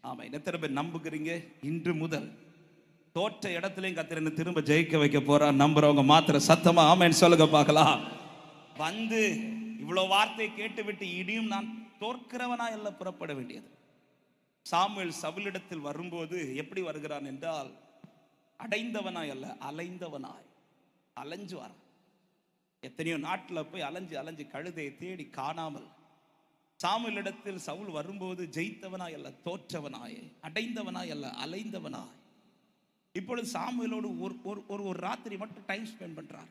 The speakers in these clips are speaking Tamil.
ஆமா, எத்தனை பேர் நம்புகிறீங்க? இன்று முதல் தோற்ற இடத்துலயும் கர்த்தர் என்ன திரும்ப ஜெயிக்க வைக்க போறார் நம்புறவங்க மாத்திர சத்தமா ஆமென் சொல்லுங்க பார்க்கலாம். வந்து இவ்வளவு வார்த்தையை கேட்டு விட்டு இனியும் நான் தோற்கிறவனா எல்லாம் புறப்பட வேண்டியது. சாமுவேல் சவுலிடத்தில் வரும்போது எப்படி வருகிறான் என்றால், அடைந்தவனாய் அல்ல, அலைந்தவனாய். அலைஞ்சு வர எத்தனையோ நாட்டில் போய் அலைஞ்சு அலைஞ்சு கழுதையை தேடி காணாமல், சாமுவேலிடத்தில் சவுல் வரும்போது ஜெயித்தவனாய் அல்ல, தோற்றவனாய், அடைந்தவனாய் அல்ல, அலைந்தவனாய். இப்பொழுது சாமுவேலோடு ஒரு ராத்திரி மட்டும் டைம் ஸ்பெண்ட் பண்றார்.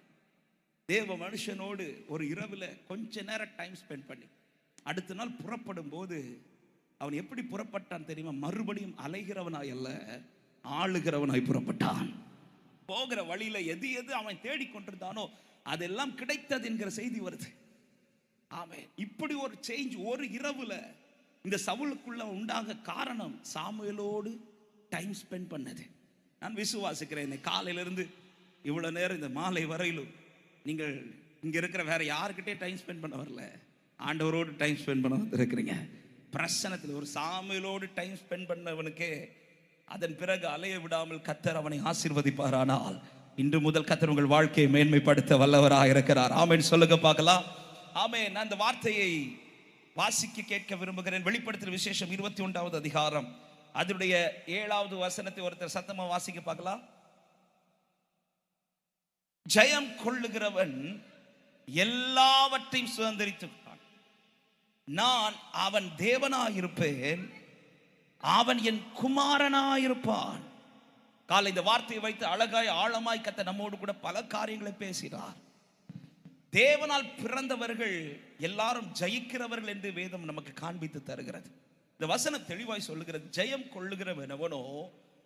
தேவ மனுஷனோடு ஒரு இரவுல கொஞ்ச நேரம் டைம் ஸ்பெண்ட் பண்ணி அடுத்த நாள் புறப்படும் போது அவன் எப்படி புறப்பட்டான் தெரியுமா? மறுபடியும் அலைகிறவனாய் அல்ல, ஆளுகிறவனாய் புறப்பட்டான். போகிற வழியில எது எது அவன் தேடிக்கொண்டிருந்தானோ அதெல்லாம் கிடைத்தது என்கிற செய்தி வருது. ஆமென். இப்படி ஒரு சேஞ்ச் ஒரு இரவுல இந்த சவுலுக்குள்ள உண்டாக காரணம் சாமுவேலோடு டைம் ஸ்பெண்ட் பண்ணது. நான் விசுவாசிக்கிறேன், காலையிலிருந்து இவ்வளவு நேரம் இந்த மாலை வரையிலும் நீங்கள் இங்க இருக்கிற வேற யாருக்கிட்டே டைம் ஸ்பெண்ட் பண்ண வரல, ஆண்டவரோடு டைம் ஸ்பெண்ட் பண்ண வந்திருக்கிறீங்க. பிரசனத்தில் ஒரு சாமுவேலோடு டைம் ஸ்பெண்ட் பண்ணவனுக்கே அதன் பிறகு அலைய விடாமல் கர்த்தர் அவனை ஆசீர்வதிப்பார். ஆனால் இன்று முதல் கர்த்தர் உங்கள் வாழ்க்கையை மேன்மைப்படுத்த வல்லவராக இருக்கிறார். ஆமென் சொல்லுங்க பார்க்கலாம். ஆமென். நான் இந்த வார்த்தையை வாசிக்க கேட்க விரும்புகிறேன். வெளிப்படுத்தல் விசேஷம் 21வது அதிகாரம் அதனுடைய 7வது வசனத்தை ஒருத்தர் சத்தமா வாசிக்க பார்க்கலாம். ஜெயம் கொள்ளுகிறவன் எல்லாவற்றையும் சுதந்திரித்து நான் அவன் தேவனாயிருப்பேன், அவன் என் குமாரனாயிருப்பான். காலை இந்த வார்த்தையை வைத்து அழகாய் ஆழமாய் கர்த்தர் நம்மோடு கூட பல காரியங்களை பேசினார். தேவனால் பிறந்தவர்கள் எல்லாரும் ஜெயிக்கிறவர்கள் என்று வேதம் நமக்கு காண்பித்து தருகிறது. இந்த வசனம் தெளிவாய் சொல்லுகிறது, ஜெயம் கொள்ளுகிறவன் எவனோ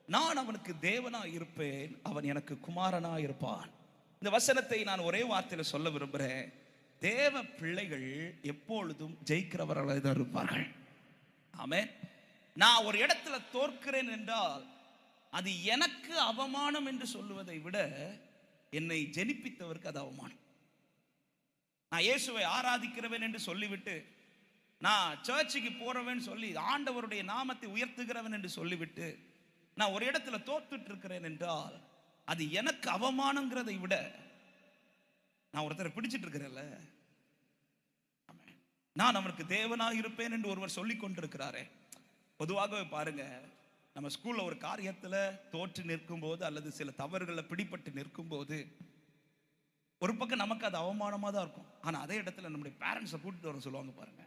நான் அவனுக்கு தேவனாய் இருப்பேன், அவன் எனக்கு குமாரனாய் இருப்பான். இந்த வசனத்தை நான் ஒரே வார்த்தையில சொல்ல விரும்புகிறேன். தேவ பிள்ளைகள் எப்பொழுதும் ஜெயிக்கிறவர்களாக தான் இருப்பார்கள். ஆமென். நான் ஒரு இடத்துல தோற்கிறேன் என்றால் அது எனக்கு அவமானம் என்று சொல்லுவதை விட என்னை ஜெனிப்பித்தவருக்கு அது அவமானம். நான் இயேசுவை ஆராதிக்கிறவன் என்று சொல்லிவிட்டு, நான் சர்ச்சுக்கு போறவன் சொல்லி ஆண்டவருடைய நாமத்தை உயர்த்துகிறவன் என்று சொல்லிவிட்டு நான் ஒரு இடத்துல தோத்துட்டு இருக்கிறேன் என்றால் அது எனக்கு அவமானங்கிறதை விட, நான் ஒருத்தரை பிடிச்சிட்டு இருக்கிறேன்ல, நான் அவருக்கு தேவனாக இருப்பேன் என்று ஒருவர் சொல்லிக் கொண்டிருக்கிறாரே. பொதுவாகவே பாருங்க, நம்ம ஸ்கூல்ல ஒரு காரியத்துல தோற்று நிற்கும் போது அல்லது சில தவறுகளை பிடிபட்டு நிற்கும் போது ஒரு பக்கம் நமக்கு அது அவமானமா தான் இருக்கும். ஆனா அதே இடத்துல நம்முடைய பேரண்ட்ஸை கூட்டிட்டு வர சொல்லுவாங்க பாருங்க,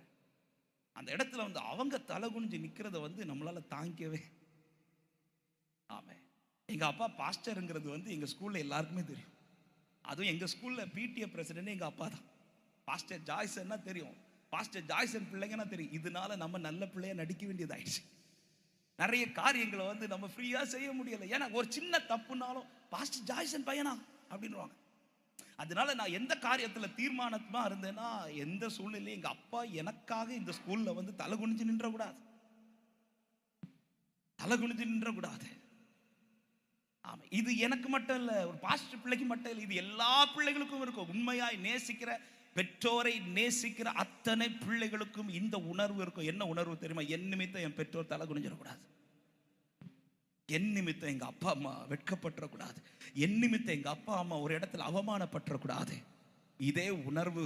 அந்த இடத்துல வந்து அவங்க தலை குனிஞ்சு நிக்கிறத வந்து நம்மளால தாங்கிக்கவே. ஆமே. எங்க அப்பா பாஸ்டருங்கிறது வந்து எங்க ஸ்கூல்ல எல்லாருக்குமே தெரியும். அதுவும் எங்க ஸ்கூல்ல பிடிஏ பிரசிடென்ட் எங்க அப்பா தான். பாஸ்டர் ஜாய்சன்னா தெரியும், பாஸ்டர் ஜாய்சன் பிள்ளைங்கன்னா தெரியும். இதனால நம்ம நல்ல பிள்ளையா நடிக்க வேண்டியதாயிடுச்சு. நிறைய காரியங்களை வந்து நம்ம ஃப்ரீயா செய்ய முடியல. ஏன்னா ஒரு சின்ன தப்புனாலும் பாஸ்டர் ஜாய்சன் பையனா அப்படின்னுவாங்க. அதனால நான் எந்த காரியத்துல தீர்மானமா இருந்தேன்னா, எந்த சூழ்நிலையும் எங்க அப்பா எனக்காக இந்த ஸ்கூல்ல வந்து தலை குனிஞ்சு நின்ற கூடாது, தலை குனிஞ்சு நின்ற கூடாது. ஆமா, இது எனக்கு மட்டும் இல்ல, ஒரு பாஸ்டர் பிள்ளைக்கு மட்டும் இல்லை, இது எல்லா பிள்ளைகளுக்கும் இருக்கும். உண்மையாய் நேசிக்கிற பெற்றோரை நேசிக்கிற அத்தனை பிள்ளைகளுக்கும் இந்த உணர்வு இருக்கும். என்ன உணர்வு தெரியுமா? என் நிமித்தம் என் பெற்றோர் தலை குனிஞ்சிடக்கூடாது, என் நிமித்தம் எங்க அப்பா அம்மா வெட்கப்பட்டுறக்கூடாது, என் நிமித்தம் எங்க அப்பா அம்மா ஒரு இடத்துல அவமானப்பட்டுறக்கூடாது. இதே உணர்வு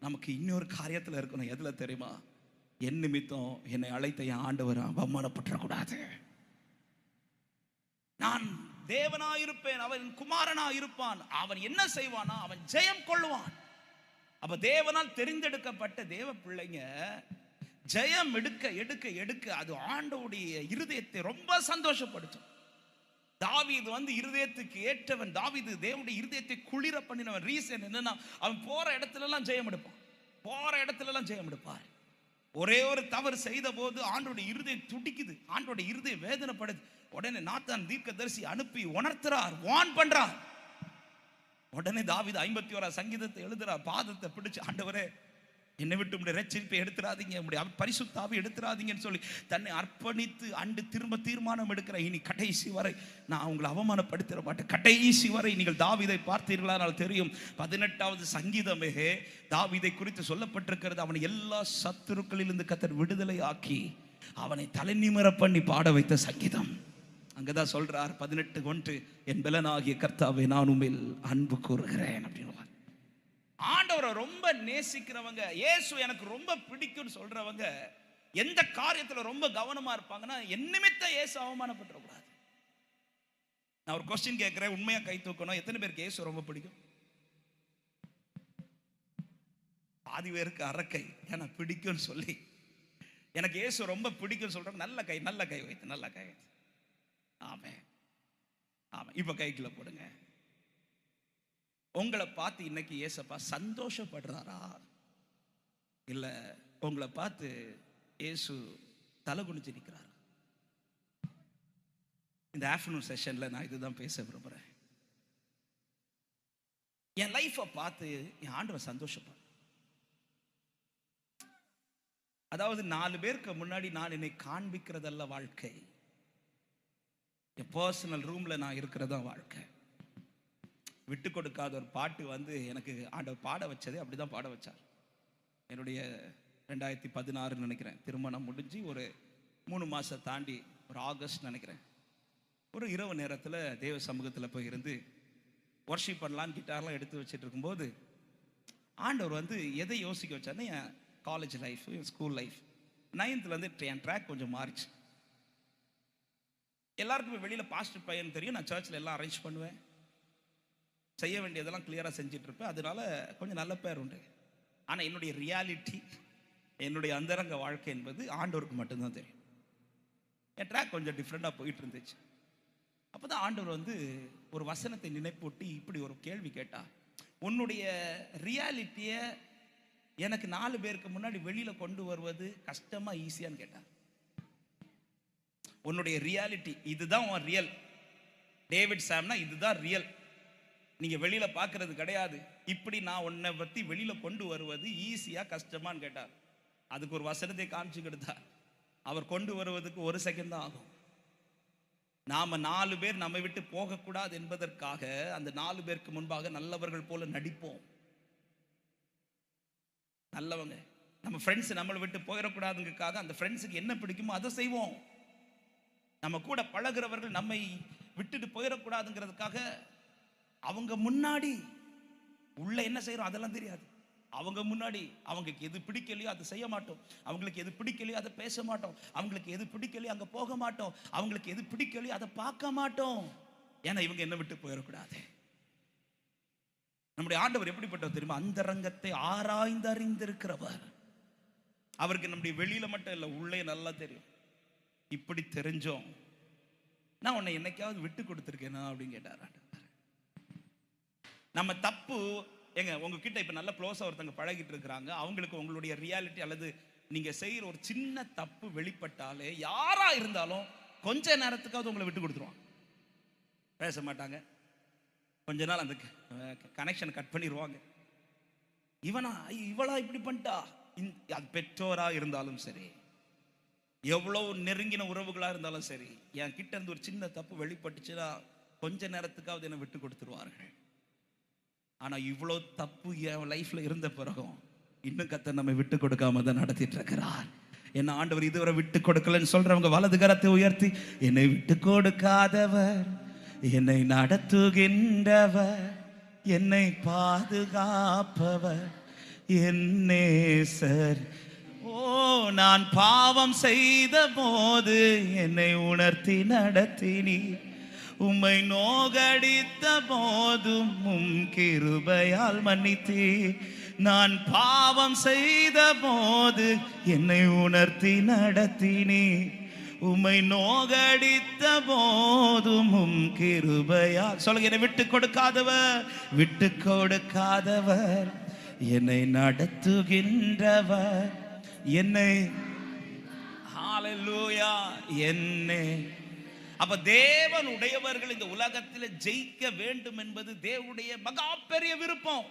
நமக்கு இன்னொரு காரியத்துல இருக்கணும். எதுல தெரியுமா? என் நிமித்தம் என்னை அழைத்த என் ஆண்டவர் அவமானப்பட்டுறக்கூடாது. நான் தேவனாயிருப்பேன், அவன் குமாரனாயிருப்பான். அவன் என்ன செய்வானா? அவன் ஜெயம் கொள்ளுவான். அப்ப தேவனால் தெரிந்தெடுக்கப்பட்ட தேவ பிள்ளைங்க ஜெயம் எடுக்க எடுக்க எடுக்க அது ஆண்டவருடைய இருதயத்தை ரொம்ப சந்தோஷப்படுத்தும். தாவீது வந்து இருதயத்துக்கு ஏற்றவன். தாவீது தேவனுடைய இருதயத்தை குளிர பண்ணினவன். ரீசன் என்னன்னா, அவன் போற இடத்துல எல்லாம் ஜெயம் எடுப்பான், போற இடத்துல எல்லாம் ஜெயம் எடுப்பார். ஒரே ஒரு தவறு செய்த போது ஆண்டோடைய இருதயம் துடிக்குது, ஆண்டோடைய இருதயம் வேதனைப்படுது. உடனே நாத்தான் தீர்க்கதரிசி அனுப்பி உணர்த்துறார், வான் பண்றார். உடனே தாவீது 51 சங்கீதத்தை எழுதுறார். பாதத்தை பிடிச்சு, ஆண்டவரே என்னை விட்டு உடைய ரட்சிப்பை எடுத்துறாதீங்க, உடைய பரிசுத்த ஆவியை எடுத்துறாதீங்கன்னு சொல்லி தன்னை அர்ப்பணித்து அண்டு திரும்ப தீர்மானம் எடுக்கிற, இனி கடைசி வரை நான் உங்களை அவமானப்படுத்திட மாட்டேன். கடைசி வரை நீங்கள் தாவீதை பார்த்தீர்களானால் தெரியும், 18வது சங்கீதமே தாவீதை குறித்து சொல்லப்பட்டிருக்கிறது. அவனை எல்லா சத்துருக்களிலிருந்து கர்த்தர் விடுதலை ஆக்கி அவனை தலை நிமிர பண்ணி பாட வைத்த சங்கீதம். அங்கதான் சொல்றார் 18:1, என் பலனாகிய கர்த்தாவே நான் உம்மில் அன்பு கூறுகிறேன் அப்படின்னு. ஆண்டவரை ரொம்ப நேசிக்கிறவங்க, இயேசு எனக்கு ரொம்ப பிடிக்கும்னு சொல்றவங்க எந்த காரியத்துல ரொம்ப கவனமா இருப்பாங்கன்னா, என் நிமித்தம் இயேசு அவமானப்பட்டுறக்கூடாது. நான் ஒரு கொஸ்டின் கேட்கிறேன், உண்மையா கை தூக்கணும். எத்தனை பேருக்கு இயேசு ரொம்ப பிடிக்கும்? பாதி பேருக்கு அரக்கை, ஏன்னா பிடிக்கும்னு சொல்லி. எனக்கு இயேசு ரொம்ப பிடிக்கும் சொல்றேன், நல்ல கை வைத்து, நல்ல கை வைத்து. ஆமே ஆமா, இப்ப கைக்குள்ள போடுங்க. உங்களை பார்த்து இன்னைக்கு இயேசப்பா சந்தோஷப்படுறாரா, இல்ல உங்களை பார்த்து இயேசு தலை குனிஞ்சு நிற்கிறாரா? இந்த ஆஃப்டர்நூன் செஷன்ல நான் இதுதான் பேச விரும்புறேன். என் லைஃபை பார்த்து என் ஆண்டவர் சந்தோஷப்பட, அதாவது 4 பேருக்கு முன்னாடி நான் என்னை காண்பிக்கிறதல்ல வாழ்க்கை, என் பர்சனல் ரூம்ல நான் இருக்கிறதா வாழ்க்கை. விட்டு கொடுக்காத ஒரு பாட்டு வந்து எனக்கு ஆண்டவர் பாட வச்சதே அப்படிதான் பாட வச்சார். என்னுடைய 2016 நினைக்கிறேன், திருமணம் முடிஞ்சு ஒரு 3 மாசம் தாண்டி ஒரு ஆகஸ்ட் நினைக்கிறேன், ஒரு இரவு நேரத்தில் தேவ சமூகத்தில் போய் இருந்து வர்ஷிப் பண்ணலான்னு கிட்டார்லாம் எடுத்து வச்சுட்டு இருக்கும்போது ஆண்டவர் வந்து எதை யோசிக்க வச்சாருன்னா, என் காலேஜ் லைஃப், என் ஸ்கூல் லைஃப் 9th என் ட்ராக் கொஞ்சம் மாறிச்சு. எல்லாருக்குமே வெளியில் பாஸ்டர் பையன் தெரியும், நான் சர்ச்சில் எல்லாம் அரேஞ்ச் பண்ணுவேன், செய்ய வேண்டியதெல்லாம் கிளியராக செஞ்சுட்டு இருப்பேன், அதனால கொஞ்சம் நல்ல பேர் உண்டு. ஆனால் என்னுடைய ரியாலிட்டி, என்னுடைய அந்தரங்க வாழ்க்கை என்பது ஆண்டவருக்கு மட்டும்தான் தெரியும். என் ட்ராக் கொஞ்சம் டிஃப்ரெண்டாக போயிட்டு இருந்துச்சு. அப்போ தான் ஆண்டவர் வந்து ஒரு வசனத்தை நினைப்பூட்டி இப்படி ஒரு கேள்வி கேட்டா, உன்னுடைய ரியாலிட்டியை எனக்கு 4 பேருக்கு முன்னாடி வெளியில் கொண்டு வருவது கஷ்டமா ஈஸியான்னு கேட்டார். உன்னுடைய ரியாலிட்டி இதுதான், உன் ரியல் டேவிட் சாம்னா இதுதான் ரியல், நீங்க வெளியில பார்க்கறது கிடையாது. இப்படி நான் உன்னை பத்தி வெளியில கொண்டு வருவது ஈஸியா கஷ்டமான்னு கேட்டார். அதுக்கு ஒரு வசனத்தை காமிச்சு கொடுத்தார். அவர் கொண்டு வருவதுக்கு 1 செகண்ட் தான் ஆகும். நாம 4 பேர் நம்மை விட்டு போகக்கூடாது என்பதற்காக அந்த 4 பேருக்கு முன்பாக நல்லவர்கள் போல நடிப்போம். நல்லவங்க, நம்ம ஃப்ரெண்ட்ஸ் நம்மளை விட்டு போயிடக்கூடாதுங்கிறதுக்காக அந்த ஃப்ரெண்ட்ஸுக்கு என்ன பிடிக்குமோ அதை செய்வோம். நம்ம கூட பழகிறவர்கள் நம்மை விட்டுட்டு போயிடக்கூடாதுங்கிறதுக்காக அவங்க முன்னாடி உள்ள என்ன செய்யறோம் அதெல்லாம் தெரியாது. அவங்க முன்னாடி அவங்களுக்கு எது பிடிக்கலையோ அதை செய்ய மாட்டோம், அவங்களுக்கு எது பிடிக்கலையோ அதை பேச மாட்டோம், அவங்களுக்கு எது பிடிக்கலையோ அங்கே போக மாட்டோம், அவங்களுக்கு எது பிடிக்கலையோ அதை பார்க்க மாட்டோம். ஏன்னா இவங்க என்ன விட்டு போயிடக்கூடாது. நம்முடைய ஆண்டவர் எப்படிப்பட்டவர் தெரியுமா? அந்தரங்கத்தை ஆராய்ந்து அறிந்திருக்கிறவர். அவருக்கு நம்முடைய வெளியில மட்டும் இல்லை, உள்ளே நல்லா தெரியும். இப்படி தெரிஞ்சோம், நான் உன்னை என்னைக்காவது விட்டு கொடுத்துருக்கேனா அப்படின்னு கேட்டார். நம்ம தப்பு எங்க உங்ககிட்ட இப்ப நல்ல க்ளோஸா ஒருத்தங்க பழகிட்டு இருக்கிறாங்க, அவங்களுக்கு உங்களுடைய ரியாலிட்டி அல்லது நீங்க செய்யற ஒரு சின்ன தப்பு வெளிப்பட்டாலே யாரா இருந்தாலும் கொஞ்ச நேரத்துக்காவது உங்களை விட்டு கொடுத்துருவாங்க, பேச மாட்டாங்க. கொஞ்ச நாள் அந்த கனெக்ஷன் கட் பண்ணிடுவாங்க. இவளா இப்படி பண்ணிட்டா, அது பெற்றோரா இருந்தாலும் சரி, எவ்வளவு நெருங்கின உறவுகளா இருந்தாலும் சரி, என் கிட்ட இருந்து ஒரு சின்ன தப்பு வெளிப்பட்டுச்சுன்னா கொஞ்ச நேரத்துக்காவது என்னை விட்டு கொடுத்துருவார்கள். ஆனா இவ்வளோ தப்பு என் லைஃப்ல இருந்த பிறகும் இன்னும் கர்த்தர் நம்ம விட்டு கொடுக்காம தான் நடத்திட்டு இருக்கிறார். என்ன ஆண்டவர் இதுவரை விட்டு கொடுக்கலன்னு சொல்றவங்க வலது கரத்தை உயர்த்தி, என்னை விட்டு கொடுக்காதவர், என்னை நடத்துகின்றவர், என்னை பாதுகாப்பவர் என் நேசர். ஓ, நான் பாவம் செய்த போது என்னை உணர்த்தி நடத்தினீ, உம்மை நோகடித்த போதும் உம் கிருபையால் மன்னித்தீ. நான் பாவம் செய்த போது என்னை உணர்த்தி நடத்தினீ, உம்மை நோகடித்த போதும் உம் கிருபையால். சொல்லுங்க, என்னை விட்டு கொடுக்காதவர், விட்டு கொடுக்காதவர், என்னை நடத்துகின்றவர், என்னை ஹல்லேலூயா என்னை. அப்ப தேவன் உடையவர்கள் இந்த உலகத்தில் ஜெயிக்க வேண்டும் என்பது தேவனுடைய மகா பெரிய விருப்பம்.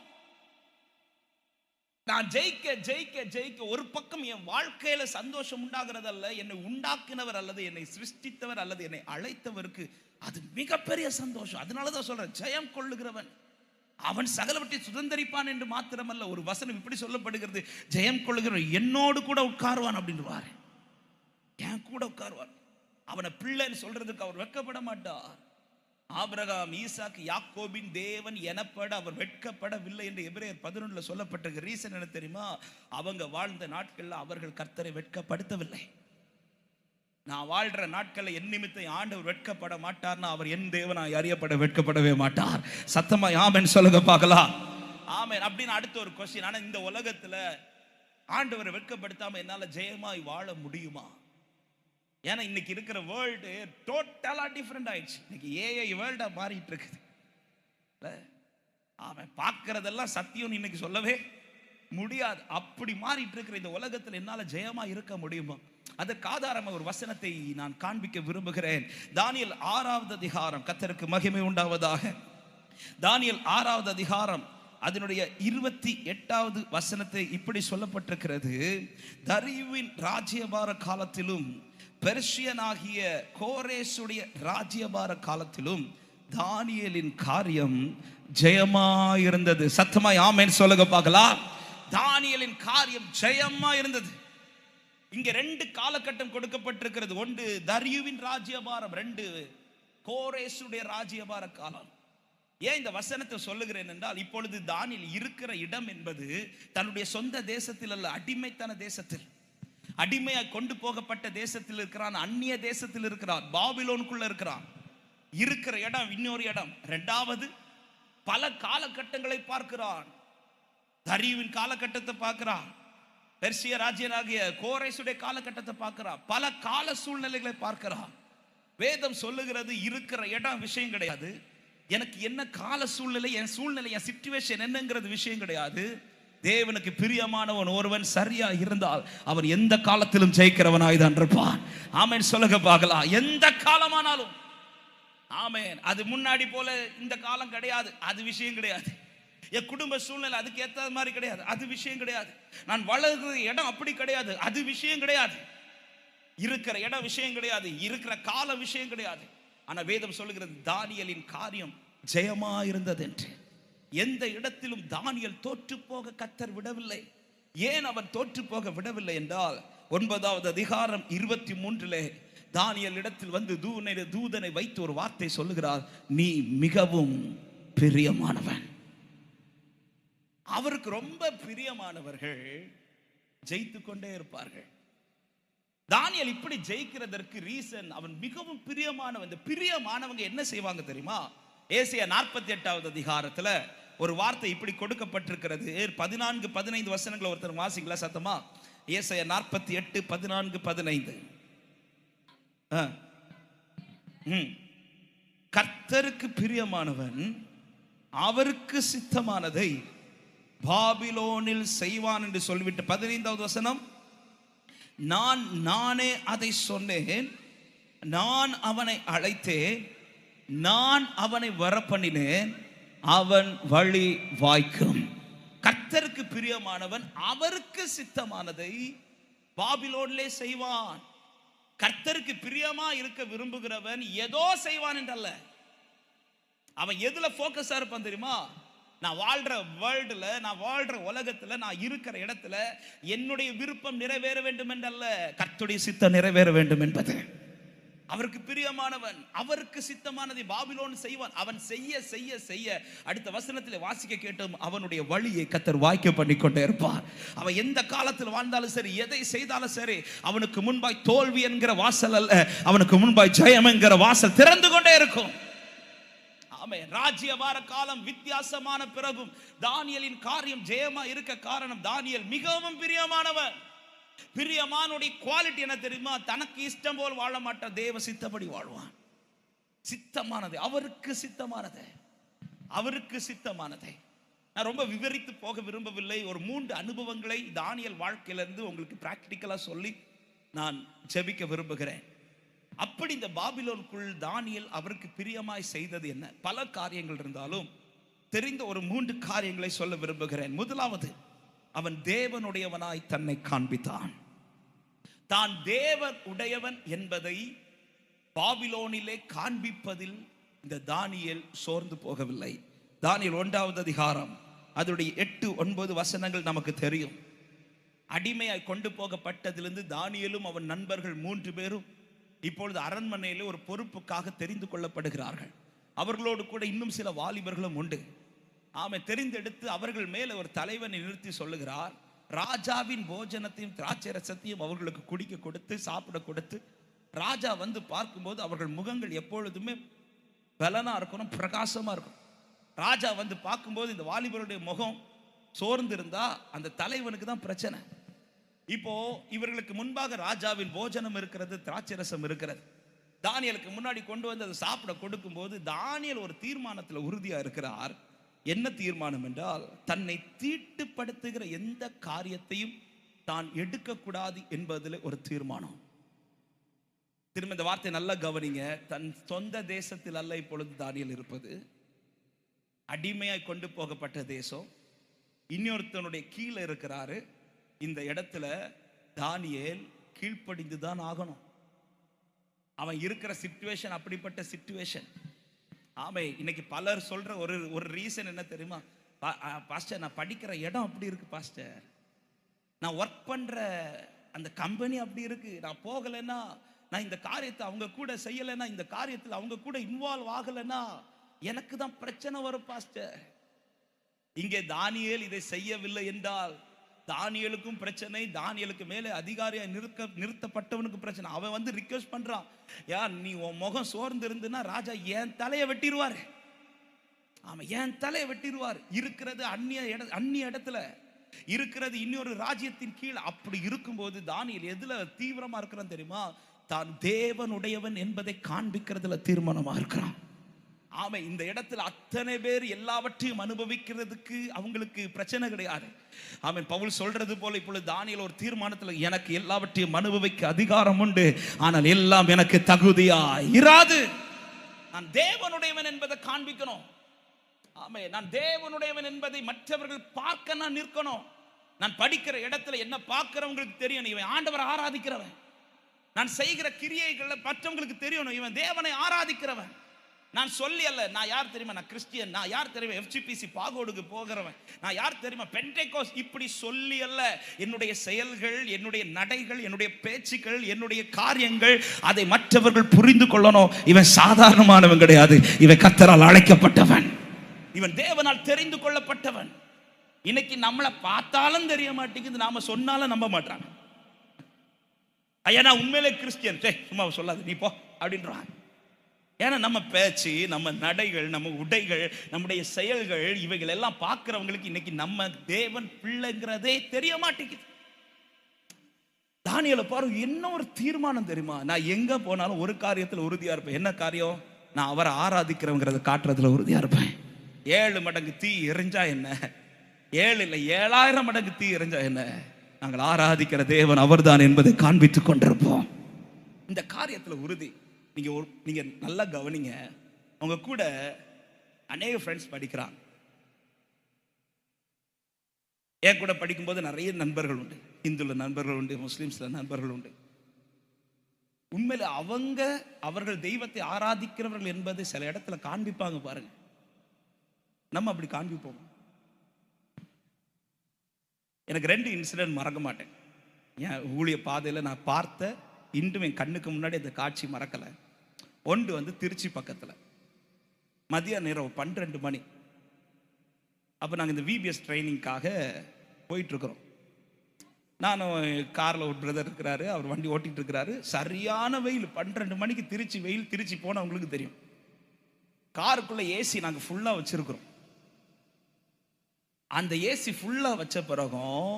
நான் ஜெயிக்க ஜெயிக்க ஜெயிக்க ஒரு பக்கம் என் வாழ்க்கையில சந்தோஷம் உண்டாகிறது அல்ல, என்னை உண்டாக்கினவர் அல்லது என்னை சிருஷ்டித்தவர் அல்லது என்னை அழைத்தவருக்கு அது மிகப்பெரிய சந்தோஷம். அதனாலதான் சொல்றேன், ஜெயம் கொள்ளுகிறவன் அவன் சகலவற்றை சுதந்தரிப்பான் என்று மாத்திரமல்ல, ஒரு வசனம் இப்படி சொல்லப்படுகிறது, ஜெயம் கொள்ளுகிறவன் என்னோடு கூட உட்காருவான் அப்படின்னு. கூட உட்காருவார். அவனை பிள்ளைன்னு சொல்றதுக்கு அவர் வெட்கப்பட மாட்டார். ஆபிரகாம், ஈசாக்கு, யாக்கோபின் தேவன் எனப்பட அவர் வெட்கப்படவில்லை என்று எபிரேயர் 11 சொல்லப்பட்டிருக்கு. ரீசன் என்ன தெரியுமா? அவங்க வாழ்ந்த நாட்கள்ல அவர்கள் கர்த்தரை வெட்கப்படுத்தவில்லை. நான் வாழ்ற நாட்களில் என் நிமித்தம் ஆண்டவர் வெட்கப்பட மாட்டார்னா அவர் என் தேவனாய் அறியப்பட வெட்கப்படவே மாட்டார். சத்தமா ஆமென் சொல்லுங்க பார்க்கலாம். ஆமென். அப்படின்னு அடுத்த ஒரு கொஸ்டின், ஆனா இந்த உலகத்துல ஆண்டவரை வெட்கப்படுத்தாம என்னால ஜெயமாய் வாழ முடியுமா? ஏன்னா இன்னைக்கு இருக்கிற வேர்ல்டு டோட்டலா டிஃபரெண்ட் ஆயிடுச்சு. இன்னைக்கு ஏஐ வேர்ல்டா மாறிட்டு இருக்குது. அவன் பார்க்கறதெல்லாம் சத்தியம் இன்னைக்கு சொல்லவே முடியாது. அப்படி மாறிட்டு இருக்கிற இந்த உலகத்தில் என்னால ஜெயமா இருக்க முடியுமா? அதற்கு ஆதாரமாக ஒரு வசனத்தை நான் காண்பிக்க விரும்புகிறேன். தானியேல் 6வது அதிகாரம், கர்த்தருக்கு மகிமை உண்டாவதாக. தானியேல் 6வது அதிகாரம் அதனுடைய 28வது வசனத்தை இப்படி சொல்லப்பட்டிருக்கிறது. தரியுவின் ராஜ்யபார காலத்திலும் பெர்ஷியனாகிய கோரேசுடைய ராஜ்யபார காலத்திலும் தானியேலின் காரியம் ஜெயமாயிருந்தது. சத்தமாய் ஆமென் சொல்லுங்க பார்க்கலாம். தானியேலின் காரியம் ஜெயமா இருந்தது. இங்க 2 காலகட்டம் கொடுக்கப்பட்டிருக்கிறது. ஒன்று தரியுவின் ராஜ்யபாரம், 2 கோரேசுடைய ராஜ்யபார காலம். ஏன் இந்த வசனத்தை சொல்லுகிறேன் என்றால், இப்பொழுது தானியேல் இருக்கிற இடம் என்பது தன்னுடைய சொந்த தேசத்தில் அல்ல, அடிமைத்தன தேசத்தில், அடிமையாக கொண்டு போகப்பட்ட தேசத்தில் இருக்கிறான். அந்நிய தேசத்தில் இருக்கிறான், பாபிலோனுக்குள்ள இருக்கிறான். இருக்கிற இடம் இன்னொரு இடம். 2வது பல காலகட்டங்களை பார்க்கிறான். தரியுவின் காலகட்டத்தை பார்க்கிறான், பெர்சிய ராஜ்யனாகிய கோரேசுடைய காலகட்டத்தை பார்க்கிறான், பல கால சூழ்நிலைகளை பார்க்கிறான். வேதம் சொல்லுகிறது இருக்கிற இடம் விஷயம் கிடையாது, எனக்கு என்ன கால சூழ்நிலை, என் சூழ்நிலை, என் சிச்சுவேஷன் என்னங்கிறது விஷயம் கிடையாது. தேவனுக்கு பிரியமானவன் ஒருவன் சரியா இருந்தால் அவன் எந்த காலத்திலும் ஜெயிக்கிறவனாய் தான் இருப்பான். ஆமென் சொல்லுங்க பார்க்கலாம். எந்த காலமானாலும் ஆமென். அது முன்னாடி போல இந்த காலம் கிடையாது, அது விஷயம் கிடையாது. என் குடும்ப சூழ்நிலை அதுக்கு ஏற்ற மாதிரி கிடையாது, அது விஷயம் கிடையாது. நான் வளர்கிற இடம் அப்படி கிடையாது, அது விஷயம் கிடையாது. இருக்கிற இடம் விஷயம் கிடையாது, இருக்கிற கால விஷயம் கிடையாது. ஆனா வேதம் சொல்லுகிறது தானியேலின் காரியம் ஜெயமா இருந்தது என்று. எந்த இடத்திலும் தானியேல் தோற்று போக கர்த்தர் விடவில்லை. ஏன் அவன் தோற்று போக விடவில்லை என்றால், 9வது அதிகாரம் 23 தானியேல் இடத்தில் வந்து தூதனை வைத்து ஒரு வார்த்தை சொல்லுகிறார், நீ மிகவும் பிரியமானவன். அவருக்கு ரொம்ப பிரியமானவர்கள் ஜெயித்து கொண்டே இருப்பார்கள். தானியேல் இப்படி ஜெயிக்கிறதற்கு ரீசன், அவன் மிகவும் பிரியமானவன். இந்த பிரியமானவங்க என்ன செய்வாங்க தெரியுமா? ஏசாயா 48வது அதிகாரத்துல ஒரு வார்த்தை இப்படி கொடுக்கப்பட்டிருக்கிறது. 14-15 வசனங்களை ஒருத்தர் வாசிங்களா சத்தமா? ஏசாயா 48:14-15. கர்த்தருக்கு பிரியமானவன் அவருக்கு சித்தமானதை பாபிலோனில் செய்வான் என்று சொல்லிவிட்டு 15வது வசனம், நானே அதை சொன்னேன், நான் அவனை அழைத்தேன், நான் அவனை வரப்பண்ணினேன், அவன் வழி வாய்க்கும். கர்த்தருக்கு பிரியமானவன் அவருக்கு சித்தமானதை பாபிலோனிலே செய்வான். கர்த்தருக்கு பிரியமா இருக்க விரும்புகிறவன் ஏதோ செய்வான் என்றல்ல. அவன் எதுல போக்கஸா இருப்பான் தெரியுமா? நான் வாழ்ற வேர்ல்டுல, நான் வாழ்ற உலகத்துல, நான் இருக்கிற இடத்துல என்னுடைய விருப்பம் நிறைவேற வேண்டும் என்றல்ல, கர்த்தருடைய சித்தம் நிறைவேற வேண்டும் என்பது. அவருக்கு பிரியமானவன் அவருக்கு சித்தமானதை பாபிலோன் செய்வான். அவன் செய்ய செய்ய செய்ய அடுத்த வசனத்தில் வாசிக்க கேட்டோம், அவனுடைய வழியை கர்த்தர் வாய்க்க பண்ணி கொண்டே இருப்பார். அவன் எந்த காலத்தில் வாழ்ந்தாலும் சரி, எதை செய்தாலும் சரி, அவனுக்கு முன்பாய் தோல்வி என்கிற வாசல் அல்ல, அவனுக்கு முன்பாய் ஜெயம் என்கிற வாசல் திறந்து கொண்டே இருக்கும். ராஜ்யபார காலம் வித்தியாசமான பிறகும் தானியேலின் காரியம் ஜெயமா இருக்க காரணம், தானியேல் மிகவும் பிரியமானவன். பிரியமானுடைய குவாலிட்டி என்ன தெரியுமா? தனக்கு இஷ்டம் போல் வாழ மாட்டான், தேவ சித்தப்படி வாழ்வான். சித்தமானது அவருக்கு சித்தமானது, அவருக்கு சித்தமானதை நான் ரொம்ப விவரித்து போக விரும்பவில்லை. ஒரு 3 அனுபவங்களை தானியேல் வாழ்க்கையிலிருந்து உங்களுக்கு பிராக்டிக்கலா சொல்லி நான் ஜெபிக்க விரும்புகிறேன். அப்படி இந்த பாபிலோனுக்குள் தானியேல் அவருக்கு பிரியமாய் செய்தது என்ன? பல காரியங்கள் இருந்தாலும் தெரிந்த ஒரு 3 காரியங்களை சொல்ல விரும்புகிறேன். முதலாவது, அவன் தேவனுடையவனாய் தன்னை காண்பித்தான். தான் தேவன் உடையவன் என்பதை பாபிலோனிலே காண்பிப்பதில் இந்த தானியேல் சோர்ந்து போகவில்லை. தானியேல் 1வது அதிகாரம் அதனுடைய 8-9 வசனங்கள் நமக்கு தெரியும். அடிமையாய் கொண்டு போகப்பட்டதிலிருந்து தானியேலும் அவன் நண்பர்கள் 3 பேரும் இப்பொழுது அரண்மனையில் ஒரு பொறுப்புக்காக தெரிந்து கொள்ளப்படுகிறார்கள். அவர்களோடு கூட இன்னும் சில வாலிபர்களும் உண்டு. தெரிந்தெடுத்து அவர்கள் மேல ஒரு தலைவனை நிறுத்தி சொல்லுகிறார், ராஜாவின் போஜனத்தையும் திராட்சை ரசத்தையும் அவர்களுக்கு குடிக்க கொடுத்து சாப்பிட கொடுத்து, ராஜா வந்து பார்க்கும்போது அவர்கள் முகங்கள் எப்பொழுதுமே பலனா இருக்கணும், பிரகாசமா இருக்கும். ராஜா வந்து பார்க்கும்போது இந்த வாலிபருடைய முகம் சோர்ந்து இருந்தா அந்த தலைவனுக்கு தான் பிரச்சனை. இப்போ இவர்களுக்கு முன்பாக ராஜாவின் போஜனம் இருக்கிறது, திராட்சை ரசம் இருக்கிறது. தானியலுக்கு முன்னாடி கொண்டு வந்து அதை சாப்பிட கொடுக்கும் போது தானியல் ஒரு தீர்மானத்தில் உறுதியா இருக்கிறார். என்ன தீர்மானம் என்றால், தன்னை தீட்டுப்படுத்துகிற எந்த காரியத்தையும் தான் எடுக்கக்கூடாது என்பதில் ஒரு தீர்மானம். திரும்ப இந்த வார்த்தை நல்லா கவனிங்க. தன் சொந்த தேசத்தில் அல்ல இப்பொழுது தானியல் இருப்பது, அடிமையாய் கொண்டு போகப்பட்ட தேசம், இன்னொருத்தனுடைய கீழே இருக்கிறாரு. இந்த இடத்துல தானியேல் கீழ்ப்படிந்து தான் ஆகணும். அவன் இருக்கிற சிச்சுவேஷன் அப்படிப்பட்ட சிச்சுவேஷன். இன்னைக்கு பலர் சொல்ற ஒரு ரீசன் என்ன தெரியுமா? பாஸ்டர், நான் படிக்கிற இடம் அப்படி இருக்கு பாஸ்டர், நான் ஒர்க் பண்ற அந்த கம்பெனி அப்படி இருக்கு, நான் போகலைன்னா, நான் இந்த காரியத்தை அவங்க கூட செய்யலைன்னா, இந்த காரியத்தில் அவங்க கூட இன்வால்வ் ஆகலைன்னா எனக்கு தான் பிரச்சனை வரும் பாஸ்டர். இங்கே தானியேல் இதை செய்யவில்லை என்றால் தானியலுக்கும் பிரச்சனை, தானியலுக்கு மேலே அதிகாரியா நிறுத்தப்பட்டவனுக்கு பிரச்சனை. அவன் வந்து ரிக்வெஸ்ட் பண்றான், யார் நீ உன் முகம் சோர்ந்து இருந்துன்னா ராஜா என் தலையை வெட்டிடுவார். என் தலையை வெட்டிடுவார். இருக்கிறது அந்நிய இடத்துல இருக்கிறது, இன்னொரு ராஜ்யத்தின் கீழ். அப்படி இருக்கும்போது தானியேல் எதுல தீவிரமா இருக்கிறான் தெரியுமா? தான் தேவனுடையவன் என்பதை காண்பிக்கிறதுல தீர்மானமா இருக்கிறான். இந்த இடத்துல அத்தனை பேர் எல்லாவற்றையும் அனுபவிக்கிறதுக்கு அவங்களுக்கு பிரச்சனை கிடையாது. பவுல் சொல்றது போல இப்பொழுது தானியேல் ஒரு தீர்மானத்தில், எனக்கு எல்லாவற்றையும் அனுபவிக்க அதிகாரம் உண்டு, ஆனால் எல்லாம் எனக்கு தகுதியா இராது. நான் தேவனுடையவன் என்பதை காண்பிக்கணும். நான் தேவனுடையவன் என்பதை மற்றவர்கள் பார்க்க நான் நிற்கணும். நான் படிக்கிற இடத்துல என்ன பார்க்கிறவங்களுக்கு தெரியணும், இவன் ஆண்டவரை ஆராதிக்கிறவன். நான் செய்கிற கிரியைகளை மற்றவங்களுக்கு தெரியணும், இவன் தேவனை ஆராதிக்கிறவன். நான் சொல்லி அல்ல, நான் யார் தெரியுமா? நான் கிறிஸ்டியன். நான் யார் தெரியுமா? FGPC பாகோடுக்கு போகிறவன். நான் யார் தெரியுமா? பென்டெகோஸ்ட். இப்படி சொல்லி அல்ல, என்னுடைய செயல்கள், என்னுடைய நடைகள், என்னுடைய பேச்சுக்கள், என்னுடைய காரியங்கள், அதை மற்றவர்கள் புரிந்து கொள்ளணும். இவன் சாதாரணமானவன் கிடையாது, இவன் கர்த்தரால் அழைக்கப்பட்டவன், இவன் தேவனால் தெரிந்து கொள்ளப்பட்டவன். இன்னைக்கு நம்மளை பார்த்தாலும் தெரிய மாட்டேங்குது, நாம சொன்னாலும் நம்ப மாட்டாங்க. ஐயா நான் உண்மையிலே கிறிஸ்டியன், சும்மா சொல்லாது நீ போ அப்படின்றான். ஏன்னா நம்ம பேச்சு, நம்ம நடைகள், நம்ம உடைகள், நம்முடைய செயல்கள், இவைகள் எல்லாம் பார்க்கிறவங்களுக்கு இன்னைக்கு நம்ம தேவன் பிள்ளைங்கிறதே தெரிய மாட்டேங்குது. தானியேலை பாரு, என்ன ஒரு தீர்மானம் தெரியுமா? நான் எங்க போனாலும் ஒரு காரியத்தில் உறுதியா இருப்பேன். என்ன காரியம்? நான் அவரை ஆராதிக்கிறவங்கிறத காட்டுறதுல உறுதியா இருப்பேன். 7 மடங்கு தீ எரிஞ்சா என்ன, 7 இல்லை 7000 மடங்கு தீ எரிஞ்சா என்ன, நாங்கள் ஆராதிக்கிற தேவன் அவர்தான் என்பதை காண்பித்துக் கொண்டிருப்போம். இந்த காரியத்துல உறுதி. நீங்க நல்லா கவனிங்க. அவங்க கூட அநேக ஃப்ரெண்ட்ஸ் படிக்கிறாங்க. என் கூட படிக்கும்போது நிறைய நண்பர்கள் உண்டு, இந்துல நண்பர்கள் உண்டு, முஸ்லிம்ஸ்ல நண்பர்கள் உண்டு. உண்மையில அவர்கள் தெய்வத்தை ஆராதிக்கிறவர்கள் என்பது சில இடத்துல காண்பிப்பாங்க பாருங்க. நம்ம அப்படி காண்பிப்போம். எனக்கு 2 இன்சிடென்ட் மறக்க மாட்டேன். என் ஊழிய பாதையில் நான் பார்த்த, இன்றும் என் கண்ணுக்கு முன்னாடி அந்த காட்சி மறக்கலை. ஒன்று வந்து திருச்சி பக்கத்தில் மதிய நேரம் 12 மணி. அப்போ நாங்கள் இந்த VBS ட்ரைனிங்காக போயிட்டுருக்குறோம். நானும் காரில் ஒரு பிரதர் இருக்கிறாரு, அவர் வண்டி ஓட்டிகிட்டு இருக்கிறாரு. சரியான வெயில், 12 மணிக்கு திருச்சி வெயில். திருச்சி போனவங்களுக்கு தெரியும். காருக்குள்ளே ஏசி நாங்கள் ஃபுல்லாக வச்சுருக்குறோம். அந்த ஏசி ஃபுல்லாக வச்ச பிறகும்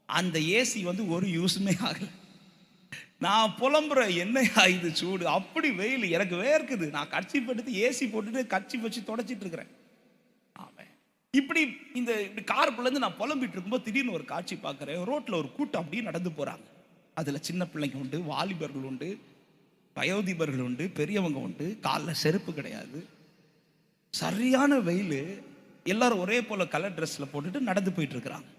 அந்த ஏசி வந்து ஒரு யூஸுமே ஆகலை. நான் புலம்புற, என்னையா இது சூடு, அப்படி வெயில், எனக்கு வேர்க்குது. நான் கட்சி படுத்து ஏசி போட்டுட்டு கட்சி வச்சு தொடச்சிட்டு இருக்கிறேன். இப்படி காருக்குள்ளேருந்து நான் புலம்பிட்டு இருக்கும்போது திடீர்னு ஒரு காட்சி பார்க்குறேன். ரோட்டில் ஒரு கூட்டம் அப்படியே நடந்து போகிறாங்க. அதில் சின்ன பிள்ளைங்க உண்டு, வாலிபர்கள் உண்டு, வயோதிபர்கள் உண்டு, பெரியவங்க உண்டு. காலில் செருப்பு கிடையாது. சரியான வெயில். எல்லாரும் ஒரே போல கலர் ட்ரெஸ்ஸில் போட்டுட்டு நடந்து போயிட்டு இருக்கிறாங்க.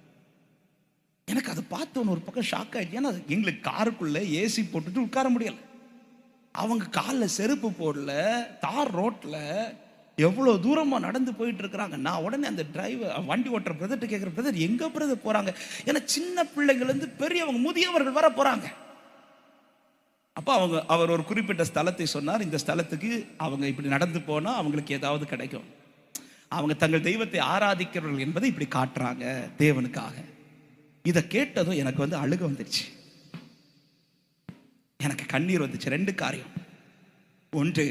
எனக்கு அதை பார்த்தோன்னு ஒரு பக்கம் ஷாக் ஆகிடுச்சு. ஏன்னா எங்களுக்கு காருக்குள்ளே ஏசி போட்டுட்டு உட்கார முடியலை. அவங்க காலில் செருப்பு போடல, தார் ரோட்டில் எவ்வளோ தூரமாக நடந்து போயிட்டு இருக்கிறாங்க. நான் உடனே அந்த டிரைவர் வண்டி ஓட்டுற பிரதர்கிட்ட கேட்குற, பிரதர் எங்கே பிரதர் போகிறாங்க? ஏன்னா சின்ன பிள்ளைங்கள்லேருந்து பெரியவங்க முதியவர்கள் வர போகிறாங்க. அப்போ அவர் ஒரு குறிப்பிட்ட ஸ்தலத்தை சொன்னார். இந்த ஸ்தலத்துக்கு அவங்க இப்படி நடந்து போனால் அவங்களுக்கு ஏதாவது கிடைக்கும். அவங்க தங்கள் தெய்வத்தை ஆராதிக்கிறவர்கள் என்பதை இப்படி காட்டுறாங்க தேவனுக்காக. இதை கேட்டதும் எனக்கு வந்து அழுக வந்துடுச்சு, எனக்கு கண்ணீர் வந்துச்சு. 2 காரியம். ஒன்று,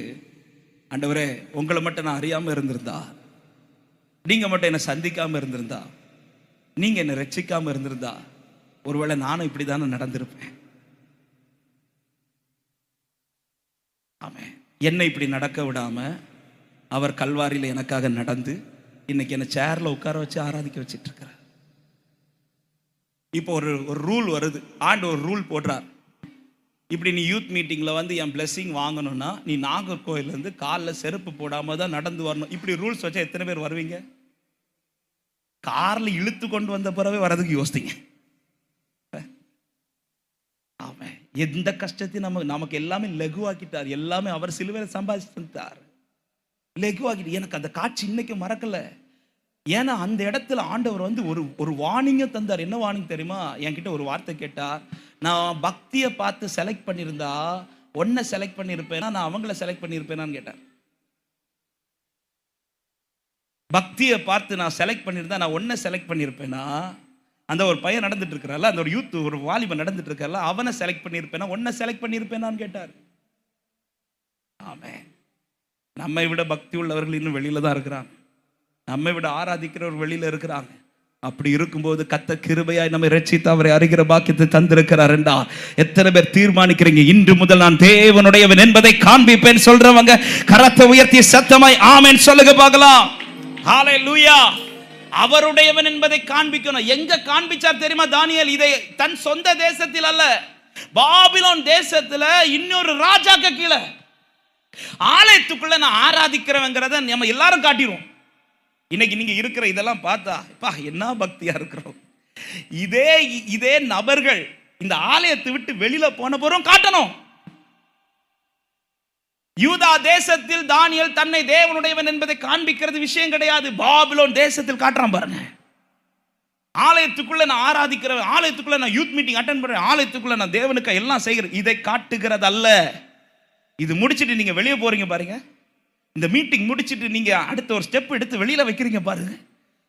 ஆண்டவரே உங்களை மட்டும் நான் அறியாமல் இருந்திருந்தா, நீங்க மட்டும் என்னை சந்திக்காமல் இருந்திருந்தா, நீங்க என்னை ரட்சிக்காமல் இருந்திருந்தா, ஒருவேளை நானும் இப்படி தானே நடந்திருப்பேன். ஆமென். என்னை இப்படி நடக்க விடாம அவர் கல்வாரியில் எனக்காக நடந்து இன்னைக்கு என்னை சேர்ல உட்கார வச்சு ஆராதிக்க வச்சிட்டு இருக்கிறார். இப்போ ஒரு ரூல் வருது, ஆண்டு ஒரு ரூல் போடுறார். இப்படி நீ யூத் மீட்டிங்கில் வந்து என் பிளெஸிங் வாங்கணும்னா நீ நாகர்கோயிலேருந்து காலில் செருப்பு போடாமல் தான் நடந்து வரணும். இப்படி ரூல்ஸ் வச்சா எத்தனை பேர் வருவீங்க? காரில் இழுத்து கொண்டு வந்த பிறவே வரதுக்கு யோசித்தீங்க. ஆமாம், எந்த கஷ்டத்தையும் நமக்கு எல்லாமே லகுவாக்கிட்டார். எல்லாமே அவர் சிலுவையில் சம்பாதிச்சுட்டார், லகுவாக்கிட்டு. எனக்கு அந்த காட்சி இன்னைக்கு மறக்கல. ஏன்னா அந்த இடத்துல ஆண்டவர் வந்து ஒரு வார்னிங்கை தந்தார். என்ன வார்னிங் தெரியுமா? என்கிட்ட ஒரு வார்த்தை கேட்டார். நான் பக்தியை பார்த்து செலக்ட் பண்ணியிருந்தா ஒன்னை செலக்ட் பண்ணியிருப்பேனா, நான் அவங்கள செலக்ட் பண்ணியிருப்பேனான்னு கேட்டார். பக்தியை பார்த்து நான் செலக்ட் பண்ணியிருந்தா நான் ஒன்னை செலக்ட் பண்ணியிருப்பேனா, அந்த ஒரு பையன் நடந்துட்டு இருக்கிறாள், அந்த ஒரு யூத் ஒரு வாலிபன் நடந்துட்டு இருக்கார்ல, அவனை செலக்ட் பண்ணியிருப்பேனா ஒன்னை செலக்ட் பண்ணியிருப்பேனான்னு கேட்டார். ஆமே, நம்மை விட பக்தி உள்ளவர்கள் இன்னும் வெளியில தான் இருக்கிறாங்க. நம்மை விட ஆராதிக்கிறவர் வெளியில இருக்கிறாங்க. அப்படி இருக்கும்போது கர்த்தர் கிருபையாய் நம்மை ரட்சித்து அவரை அறிகிற பாக்கியத்தை தந்திருக்கிறார் என்றா எத்தனை பேர் தீர்மானிக்கிறீங்க? இன்று முதல் நான் தேவனுடையவன் என்பதை காண்பிப்பேன் சொல்றவங்க கரத்தை உயர்த்தி சத்தமாய் ஆமென் சொல்லுங்க பார்க்கலாம். ஹல்லேலூயா. அவருடையவன் என்பதை காண்பிக்கணும். எங்க காண்பிச்சார் தெரியுமா தானியேல்? இதை தன் சொந்த தேசத்தில் அல்ல, பாபிலோன் தேசத்துல இன்னொரு ராஜாக்கு கீழே ஆலயத்துக்குள்ள நான் ஆராதிக்கிறவங்கிறத நம்ம எல்லாரும் காட்டிடுவோம். இன்னைக்கு நீங்க இருக்கிற இதெல்லாம் பார்த்தா என்ன பக்தியா இருக்கிறோம். இதே நபர்கள் இந்த ஆலயத்தை விட்டு வெளியில போன போறோம் காட்டணும். யூதா தேசத்தில் தானியேல் தன்னை தேவனுடையவன் என்பதை காண்பிக்கிறது விஷயம் கிடையாது. பாபிலோன் தேசத்தில் காட்டுறான் பாருங்க. ஆலயத்துக்குள்ள நான் ஆராதிக்கிறேன், ஆலயத்துக்குள்ள நான் யூத் மீட்டிங் அட்டெண்ட் பண்றேன், ஆலயத்துக்குள்ள நான் தேவனுக்கு எல்லாம் செய்கிறேன், இதை காட்டுகிறது அல்ல. இது முடிச்சிட்டு நீங்க வெளியே போறீங்க பாருங்க, இந்த மீட்டிங் முடிச்சிட்டு நீங்க அடுத்த ஒரு ஸ்டெப் எடுத்து வெளியில வைக்கிறீங்க பாருங்க.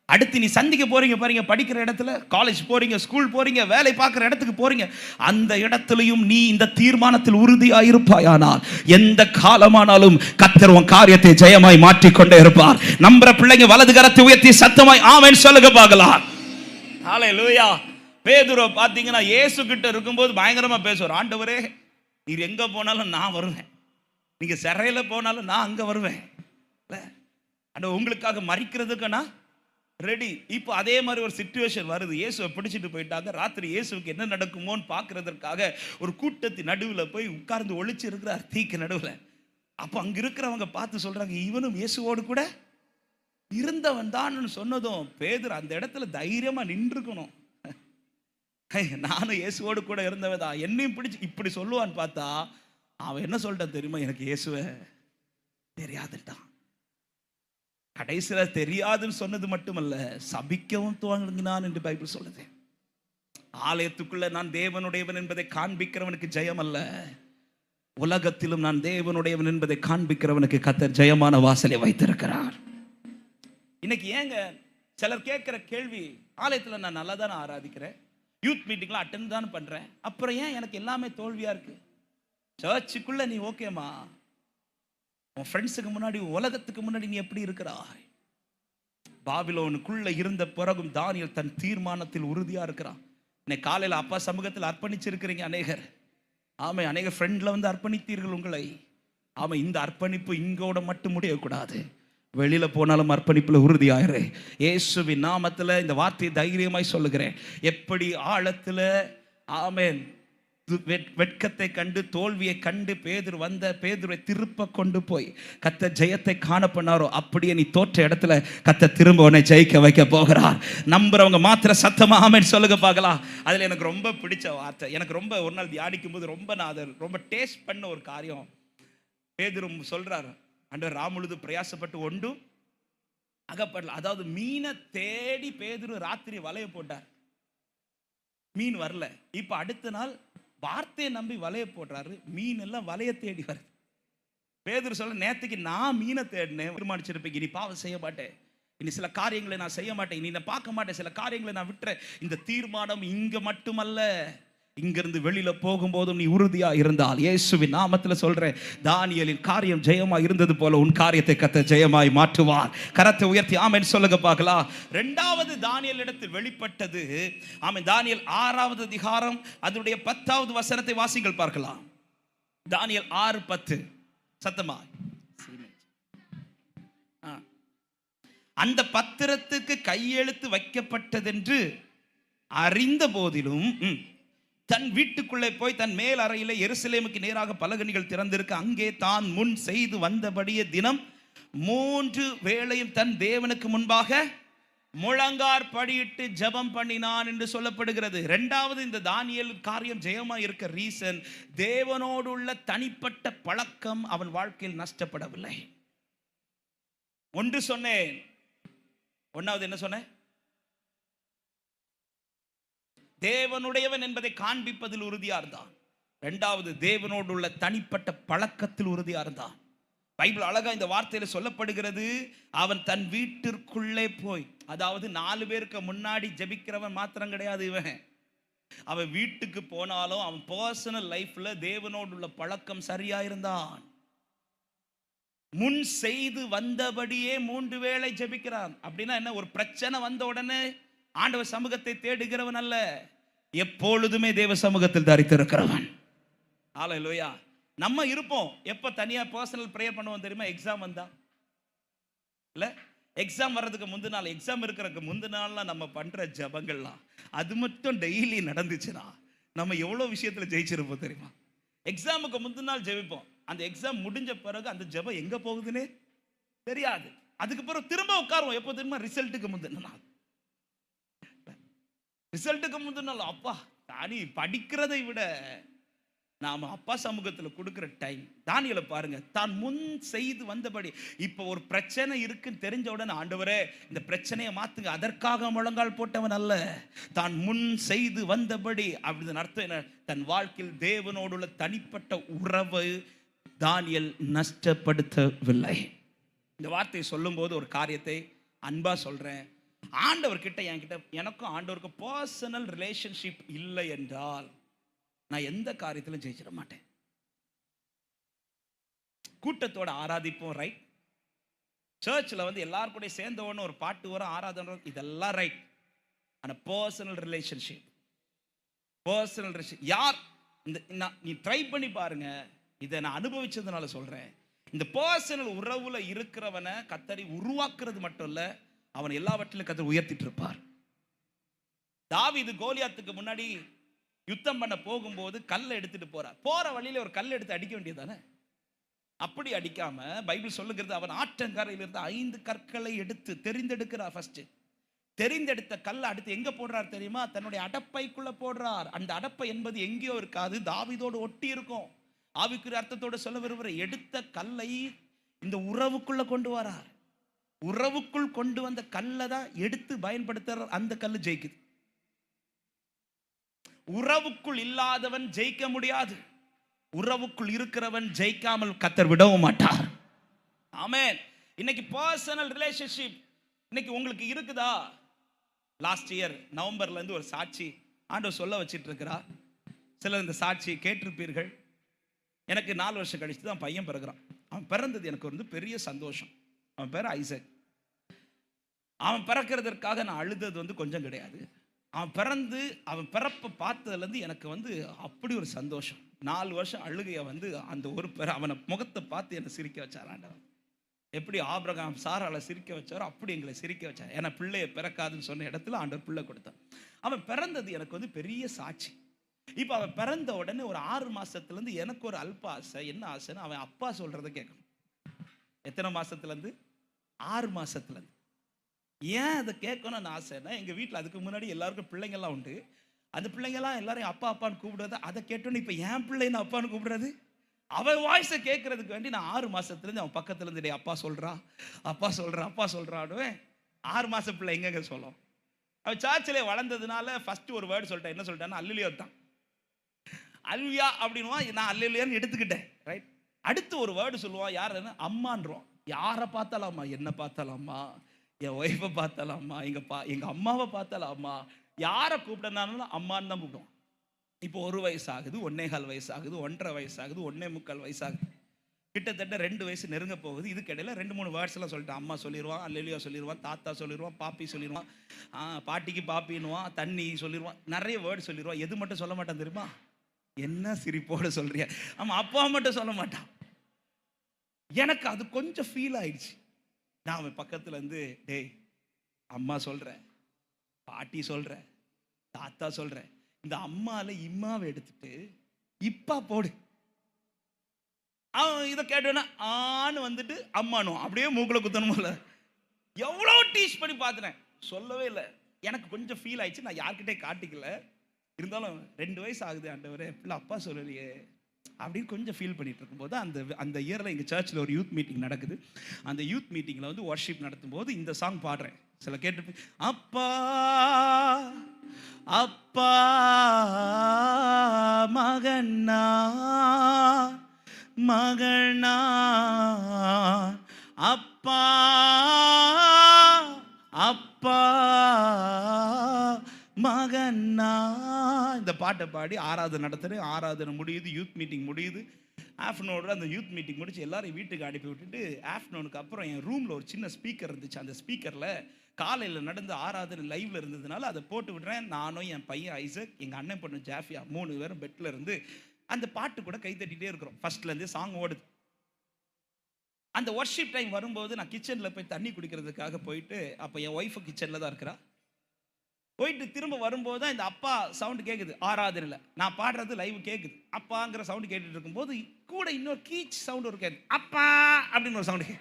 அடுத்து நீ சந்திக்க போறீங்க பாருங்க, படிக்கிற இடத்துல, காலேஜ் போறீங்க, ஸ்கூல் போறீங்க, வேலை பார்க்குற இடத்துக்கு போறீங்க, அந்த இடத்துலயும் நீ இந்த தீர்மானத்தில் உறுதியாயிருப்பாயானால் எந்த காலமானாலும் கர்த்தர் உன் காரியத்தை ஜெயமாய் மாற்றிக்கொண்டே இருப்பார். நம்புற பிள்ளைங்க வலது கரத்தை உயர்த்தி சத்தமாய் ஆமென் சொல்லுங்க பார்க்கலாம். ஹல்லேலூயா. பேதுரு பாத்தீங்கன்னா இயேசு கிட்ட இருக்கும்போது பயங்கரமா பேசுவார். ஆண்டவரே நீர் எங்க போனாலும் நான் வருவேன், நீங்க சிறையில போனாலும் நான் அங்க வருவேன், உங்களுக்காக மறிக்கிறதுக்கு நான் ரெடி. இப்போ அதே மாதிரி ஒரு சிச்சுவேஷன் வருது. இயேசுவை பிடிச்சிட்டு போயிட்டாங்க. ராத்திரி இயேசுக்கு என்ன நடக்குமோன்னு பார்க்கறதற்காக ஒரு கூட்டத்தின் நடுவில் போய் உட்கார்ந்து ஒளிச்சு இருக்கிறார், தீக்கு நடுவில். அப்போ அங்க இருக்கிறவங்க பார்த்து சொல்றாங்க, இவனும் இயேசுவோடு கூட இருந்தவன் தான் சொன்னதும் பேதுரு அந்த இடத்துல தைரியமா நின்றுக்கணும். நானும் இயேசுவோடு கூட இருந்தவன் தான், என்னையும் பிடிச்சி இப்படி சொல்லுவான்னு பார்த்தா அவன் என்ன சொல்லிட்டான் தெரியுமா? எனக்கு இயேசுவை தெரியாதுட்டான். கடைசியில் தெரியாதுன்னு சொன்னது மட்டுமல்ல, சபிக்கவும் துவங்கினான் என்று பைபிள் சொல்லுது. ஆலயத்துக்குள்ள நான் தேவனுடையவன் என்பதை காண்பிக்கிறவனுக்கு ஜெயம் அல்ல, உலகத்திலும் நான் தேவனுடையவன் என்பதை காண்பிக்கிறவனுக்கு கர்த்தர் ஜெயமான வாசலை வைத்திருக்கிறார். இன்னைக்கு ஏங்க சிலர் கேட்கிற கேள்வி, ஆலயத்துல நான் நல்லா தானே ஆராதிக்கிறேன், யூத் மீட்டிங்லாம் அட்டெண்ட் தான் பண்றேன், அப்புறம் ஏன் எனக்கு எல்லாமே தோல்வியா இருக்கு? சர்ச்சுக்குள்ள நீ ஓகேமா, உன் ஃப்ரெண்ட்ஸுக்கு முன்னாடி, உலகத்துக்கு முன்னாடி நீ எப்படி இருக்கிறாய்? பாபிலோனுக்குள்ள இருந்த பிறகும் தானியேல் தன் தீர்மானத்தில் உறுதியா இருக்கிறான். இன்னைக்கு காலையில் அப்பா சமூகத்தில் அர்ப்பணிச்சிருக்கிறீங்க அநேகர். ஆமை, அநேக ஃப்ரெண்ட்ல வந்து அர்ப்பணித்தீர்கள் உங்களை. ஆமை, இந்த அர்ப்பணிப்பு இங்கோட மட்டும் முடியக்கூடாது, வெளியில போனாலும் அர்ப்பணிப்புல உறுதியாயிரு. இயேசுவின் நாமத்துல இந்த வார்த்தையை தைரியமாய் சொல்லுகிறேன். எப்படி ஆழத்துல ஆமென் வெட்கத்தை கண்டு தோல்வியை கண்டு பேதுருவை திருப்ப கொண்டு போய் கர்த்தர் ஜெயத்தை காண பண்ணாரோ, அப்படியே நீ தோற்ற இடத்துல கர்த்தர் திரும்ப உன்னை ஜெயிக்க வைக்க போகிறார். நம்புறவங்க மாத்திர சத்தமா ஆமென் சொல்லுங்க பார்க்கலாம். அதுல எனக்கு ரொம்ப பிடிச்ச வார்த்தை, எனக்கு ரொம்ப ஒரு நாள் தியானிக்கும் போது ரொம்ப நான் அதை ரொம்ப டேஸ்ட் பண்ண ஒரு காரியம். பேதுரு சொல்றாரு, ஆண்டவர் ராமுழுது பிரயாசப்பட்டு ஒன்றும் அகப்படல. அதாவது மீனை தேடி பேதுரு ராத்திரி வலைய போட்டார், மீன் வரல. இப்ப அடுத்த நாள் வார்த்தையை நம்பி வலைய போடுறாரு, மீன் எல்லாம் வலைய தேடி வருது. பேதுரு சொல்ல, நேத்துக்கு நான் மீனை தேடினேன், தீர்மானிச்சிருப்பேன் இனி பாவம் செய்ய மாட்டேன், இனி சில காரியங்களை நான் செய்ய மாட்டேன், இனி நான் பார்க்க மாட்டேன், சில காரியங்களை நான் விட்டுறேன். இந்த தீர்மானம் இங்க மட்டுமல்ல, இங்கிருந்து வெளியில போகும்போதும் நீ உறுதியா இருந்தால், இயேசுவின் நாமத்தில் சொல்றேன், தானியேலின் காரியம் ஜெயமாய் இருந்தது போல உன் காரியத்தை கர்த்தர் ஜெயமாய் மாற்றுவார். கரத்தை உயர்த்தி ஆமென் சொல்லுங்க பார்க்கலாம். இரண்டாவது தானியேல் இடத்தில் வெளிப்பட்டது, ஆமென். தானியேல் 6வது அதிகாரம் அதனுடைய 10வது வசனத்தை வாசிங்கள் பார்க்கலாம். தானியேல் 6:10 சத்தமா. அந்த பத்திரத்துக்கு கையெழுத்து வைக்கப்பட்டதென்று அறிந்த போதிலும் தன் வீட்டுக்குள்ளே போய் தன் மேல் அறையிலே எருசலேமுக்கு நேராக பலகணிகள் திறந்திருக்க அங்கே தான் முன் செய்து வந்தபடியே தினம் 3 வேளையும் தன் தேவனுக்கு முன்பாக முழங்கார் படியிட்டு ஜெபம் பண்ணினான் என்று சொல்லப்படுகிறது. இரண்டாவது இந்த தானியேல் காரியம் ஜெயமா இருக்க ரீசன், தேவனோடு உள்ள தனிப்பட்ட பழக்கம் அவன் வாழ்க்கையில் நஷ்டப்படவில்லை. ஒன்று சொன்னேன், ஒன்னாவது என்ன சொன்னேன்? தேவனுடையவன் என்பதை காண்பிப்பதில் உறுதியா இருந்தான். இரண்டாவது தேவனோடு உள்ள தனிப்பட்ட பழக்கத்தில் உறுதியா இருந்தான். பைபிள் அழகா இந்த வார்த்தையில சொல்லப்படுகிறது, அவன் தன் வீட்டிற்குள்ளே போய், அதாவது 4 பேருக்கு முன்னாடி ஜெபிக்கிறவன் மாத்திரம் கிடையாது இவன். அவன் வீட்டுக்கு போனாலும் அவன் பர்சனல் லைஃப்ல தேவனோடு உள்ள பழக்கம் சரியா இருந்தான். முன் செய்து வந்தபடியே 3 வேளை ஜெபிக்கிறான். அப்படின்னா என்ன? ஒரு பிரச்சனை வந்த உடனே ஆண்டவர் சமூகத்தை தேடுகிறவன் அல்ல, எப்பொழுதுமே தேவ சமூகத்தில் தரித்திருக்கிறவன். ஹல்லேலூயா. நம்ம இருப்போம் எப்ப தனியா பர்சனல் பிரேயர் பண்ணுவோம் தெரியுமா? எக்ஸாம் வந்தா இல்ல, எக்ஸாம் வர்றதுக்கு முந்தின நாள், எக்ஸாம் இருக்கிறதுக்கு முந்தின நாள்லாம் நம்ம பண்ற ஜபங்கள்லாம் அது மட்டும் டெய்லி நடந்துச்சுன்னா நம்ம எவ்வளவு விஷயத்துல ஜெயிச்சிருப்போம் தெரியுமா? எக்ஸாமுக்கு முந்தின நாள் ஜெபிப்போம், அந்த எக்ஸாம் முடிஞ்ச பிறகு அந்த ஜெபம் எங்க போகுதுன்னே தெரியாது. அதுக்கு பிறகு திரும்ப உட்காருவோம் எப்போ தெரியுமா? ரிசல்ட்டுக்கு முந்தின நாள். ரிசல்ட்டுக்கு முந்தின நாள் அப்பா தானி படிக்கிறதை விட நாம அப்பா சமூகத்தில் கொடுக்கிற டைம். தானியேலை பாருங்க, தான் முன் செய்து வந்தபடி. இப்ப ஒரு பிரச்சனை இருக்குன்னு தெரிஞ்ச உடனே, ஆண்டவரே இந்த பிரச்சனையை மாத்துங்க, அதற்காக முழங்கால் போட்டவன் அல்ல, தான் முன் செய்து வந்தபடி. அப்படின்னு அர்த்தம் என்ன? தன் வாழ்க்கையில் தேவனோடு உள்ள தனிப்பட்ட உறவு தானியேல் நஷ்டப்படுத்தவில்லை. இந்த வார்த்தையை சொல்லும் போது ஒரு காரியத்தை அன்பா சொல்றேன், ஆண்டவர்கிட்ட என்கிட்ட எனக்கும் ஆண்டவருக்கும் பர்சனல் ரிலேஷன்ஷிப் இல்லை என்றால் நான் எந்த காரியத்திலும் ஜெயிச்சிட மாட்டேன். கூட்டத்தோட ஆராதிப்போம், ரைட். சர்ச்சில் வந்து எல்லாரும் கூட சேர்ந்தவொன்னு ஒரு பாட்டு வரும், ஆராதனை, இதெல்லாம் ரைட். ஆனால் பர்சனல் ரிலேஷன்ஷிப் யார் இந்த நீ ட்ரை பண்ணி பாருங்க. இதை நான் அனுபவிச்சதுனால சொல்றேன். இந்த பர்சனல் உறவுல இருக்கிறவனை கர்த்தர் உருவாக்குறது மட்டும் இல்ல, அவன் எல்லாவற்றிலும் கர்த்தர் உயர்த்திட்டு இருப்பார். தாவீது கோலியாத்துக்கு முன்னாடி யுத்தம் பண்ண போகும்போது கல்லை எடுத்துட்டு போறார். போற வழியில ஒரு கல் எடுத்து அடிக்க வேண்டியதானே? அப்படி அடிக்காம பைபிள் சொல்லுகிறது, அவன் ஆற்றங்கரையில் இருந்து 5 கற்களை எடுத்து தெரிந்தெடுக்கிறார். ஃபர்ஸ்ட் தெரிந்தெடுத்த கல்லை அடுத்து எங்க போடுறார் தெரியுமா? தன்னுடைய அடப்பைக்குள்ள போடுறார். அந்த அடப்பை என்பது எங்கேயோ இருக்காது, தாவீதோடு ஒட்டி இருக்கும். ஆவிக்குரிய அர்த்தத்தோட சொல்ல விரும்புற, எடுத்த கல்லை இந்த உறவுக்குள்ள கொண்டு வரார். உறவுக்குள் கொண்டு வந்த கல்லை தான் எடுத்து பயன்படுத்துற, அந்த கல்லு ஜெயிக்குது. உறவுக்குள் இல்லாதவன் ஜெயிக்க முடியாது, உறவுக்குள் இருக்கிறவன் ஜெயிக்காமல் கர்த்தர் விடவும் மாட்டார். ஆமென். இன்னைக்கு பர்சனல் ரிலேஷன்ஷிப் இன்னைக்கு உங்களுக்கு இருக்குதா? லாஸ்ட் இயர் நவம்பர்ல இருந்து ஒரு சாட்சி ஆண்டவர் சொல்ல வச்சிட்டு இருக்கிறார். சிலர் இந்த சாட்சி கேட்டிருப்பீர்கள். எனக்கு 4 வருஷம் கழிச்சு தான் பையன் பிறகுறான். அவன் பிறந்தது எனக்கு வந்து பெரிய சந்தோஷம். அவன் பேர் ஐசக். அவன் பிறக்கிறதுக்காக நான் அழுதது வந்து கொஞ்சம் கிடையாது. அவன் பிறந்து அவன் பிறப்பை பார்த்ததுலேருந்து எனக்கு வந்து அப்படி ஒரு சந்தோஷம். 4 வருஷம் அழுகையை வந்து அந்த ஒரு அவனை முகத்தை பார்த்து என்னை சிரிக்க வச்சார் ஆண்டவர். எப்படி ஆபிரகாம் சாராளை சிரிக்க வச்சாரோ அப்படி எங்களை சிரிக்க வச்சார். ஏன்னா பிள்ளையை பிறக்காதுன்னு சொன்ன இடத்துல ஆண்டவர் பிள்ளை கொடுத்தான். அவன் பிறந்தது எனக்கு வந்து பெரிய சாட்சி. இப்போ அவன் பிறந்த உடனே ஒரு 6 மாசத்துலேருந்து எனக்கு ஒரு அல்ப ஆசை. என்ன ஆசைன்னு, அவன் அப்பா சொல்றதை கேட்கணும். எத்தனை மாசத்துலேருந்து? 6 மாசத்துலேருந்து. ஏன் அதை கேட்கணும்னு ஆசைன்னா, எங்கள் வீட்டில் அதுக்கு முன்னாடி எல்லாருக்கும் பிள்ளைங்கள்லாம் உண்டு. அந்த பிள்ளைங்கள்லாம் எல்லாரையும் அப்பா அப்பான்னு கூப்பிடுறது, அதை கேட்டோன்னு இப்போ என் பிள்ளைன்னு அப்பான்னு கூப்பிடுறது அவன் வாய்ஸை கேட்கறதுக்கு வேண்டி நான் 6 மாசத்துலேருந்து அவன் பக்கத்துல இருந்து அப்பா சொல்றா அப்பா சொல்றா அப்பா சொல்றாடுவேன். 6 மாச பிள்ளை எங்கங்க சொல்லும்? அவன் சர்ச்சிலே வளர்ந்ததுனால ஃபர்ஸ்ட் ஒரு வேர்டு சொல்லிட்டேன். என்ன சொல்லிட்டான்னா அல்லேலூயா தான். அல்லேலூயா அப்படின்னுவான், நான் அல்லேலூயான்னு எடுத்துக்கிட்டேன். ரைட். அடுத்து ஒரு வேர்டு சொல்லுவான், யாருன்னு? அம்மான்றோம். யாரை பார்த்தாலாமா, என்ன பார்த்தாலாமா, என் ஒய்ஃபை பார்த்தாலாமா, எங்க அம்மாவை பார்த்தாலாமா, யாரை கூப்பிட்டனாலும் அம்மான்னு தான் கூப்பிடுவான். இப்போ 1 வயசு ஆகுது, 1.25 வயசு ஆகுது, 1.5 வயசு ஆகுது, 1.25 வயசு ஆகுது, கிட்டத்தட்ட 2 வயசு நெருங்க போகுது. இதுக்கு இடையில 2-3 வேர்ட்ஸ் எல்லாம் சொல்லிட்டான். அம்மா சொல்லிடுவான், அல்லேலூயா சொல்லிடுவான், தாத்தா சொல்லிடுவான், பாப்பி சொல்லிடுவான், பாட்டிக்கு பாப்பின்னுவான், தண்ணி சொல்லிடுவான், நிறைய வேர்டு சொல்லிடுவான். எது மட்டும் சொல்ல மாட்டான் தெரியுமா? என்ன சிரிப்போட சொல்றியா? ஆமா, அப்பா மட்டும் சொல்ல மாட்டான். எனக்கு அது கொஞ்சம் ஃபீல் ஆயிடுச்சு. நான் அவன் பக்கத்துல இருந்து, டேய் அம்மா சொல்றேன், பாட்டி சொல்றேன், தாத்தா சொல்றேன், இந்த அம்மால இம்மாவை எடுத்துட்டு இப்பா போடு. அவன் இதை கேட்டோன்னா ஆன்னு வந்துட்டு அம்மானும் அப்படியே மூக்குல குத்தணும்ல. எவ்வளோ டீச் பண்ணி பார்த்துனேன், சொல்லவே இல்லை. எனக்கு கொஞ்சம் ஃபீல் ஆயிடுச்சு. நான் யார்கிட்டே காட்டிக்கல. இருந்தாலும் 2 வயசு ஆகுது ஆண்டவரே, பிள்ளை அப்பா சொல்லலையே அப்படின்னு கொஞ்சம் ஃபீல் பண்ணிட்டு இருக்கும்போது அந்த இயரில் எங்கள் சர்ச்சில் ஒரு யூத் மீட்டிங் நடக்குது. அந்த யூத் மீட்டிங்கில் வந்து வர்ஷிப் நடத்தும் போது இந்த சாங் பாடுறேன். சில கேட்டு, அப்பா அப்பா மகனா மகனா அப்பா அப்பா மகனா, இந்த பாட்டை பாடி ஆராதனை நடத்துகிறேன். ஆராதனை முடியுது, யூத் மீட்டிங் முடியுது. ஆஃப்டர்நூனோட அந்த யூத் மீட்டிங் முடிச்சு எல்லாரும் வீட்டுக்கு அனுப்பி விட்டுட்டு ஆஃப்டர்நூனுக்கு அப்புறம் என் ரூமில் ஒரு சின்ன ஸ்பீக்கர் இருந்துச்சு. அந்த ஸ்பீக்கரில் காலையில் நடந்த ஆராதனை லைவ்ல இருந்ததுனால அதை போட்டு விடுறேன். நானும் என் பையன் ஐசக், எங்கள் அண்ணன் பொண்ணு ஜாஃபியா 3 பேரும் பெட்டில் இருந்து அந்த பாட்டு கூட கை தட்டிகிட்டே இருக்கிறோம். ஃபர்ஸ்ட்லேருந்து சாங் ஓடுது. அந்த வர்ஷிப் டைம் வரும்போது நான் கிச்சனில் போய் தண்ணி குடிக்கிறதுக்காக போயிட்டு, அப்போ என் ஒய்ஃபு கிச்சனில் தான் இருக்கிறா. போயிட்டு திரும்ப வரும்போது தான் இந்த அப்பா சவுண்டு கேட்குது. ஆராதனையில் நான் பாடுறது லைவ் கேட்குது. அப்பாங்கிற சவுண்டு கேட்டுட்டு இருக்கும்போது கூட இன்னொரு கீச் சவுண்டு ஒரு கேட்குது, அப்பா அப்படின்னு ஒரு சவுண்டு.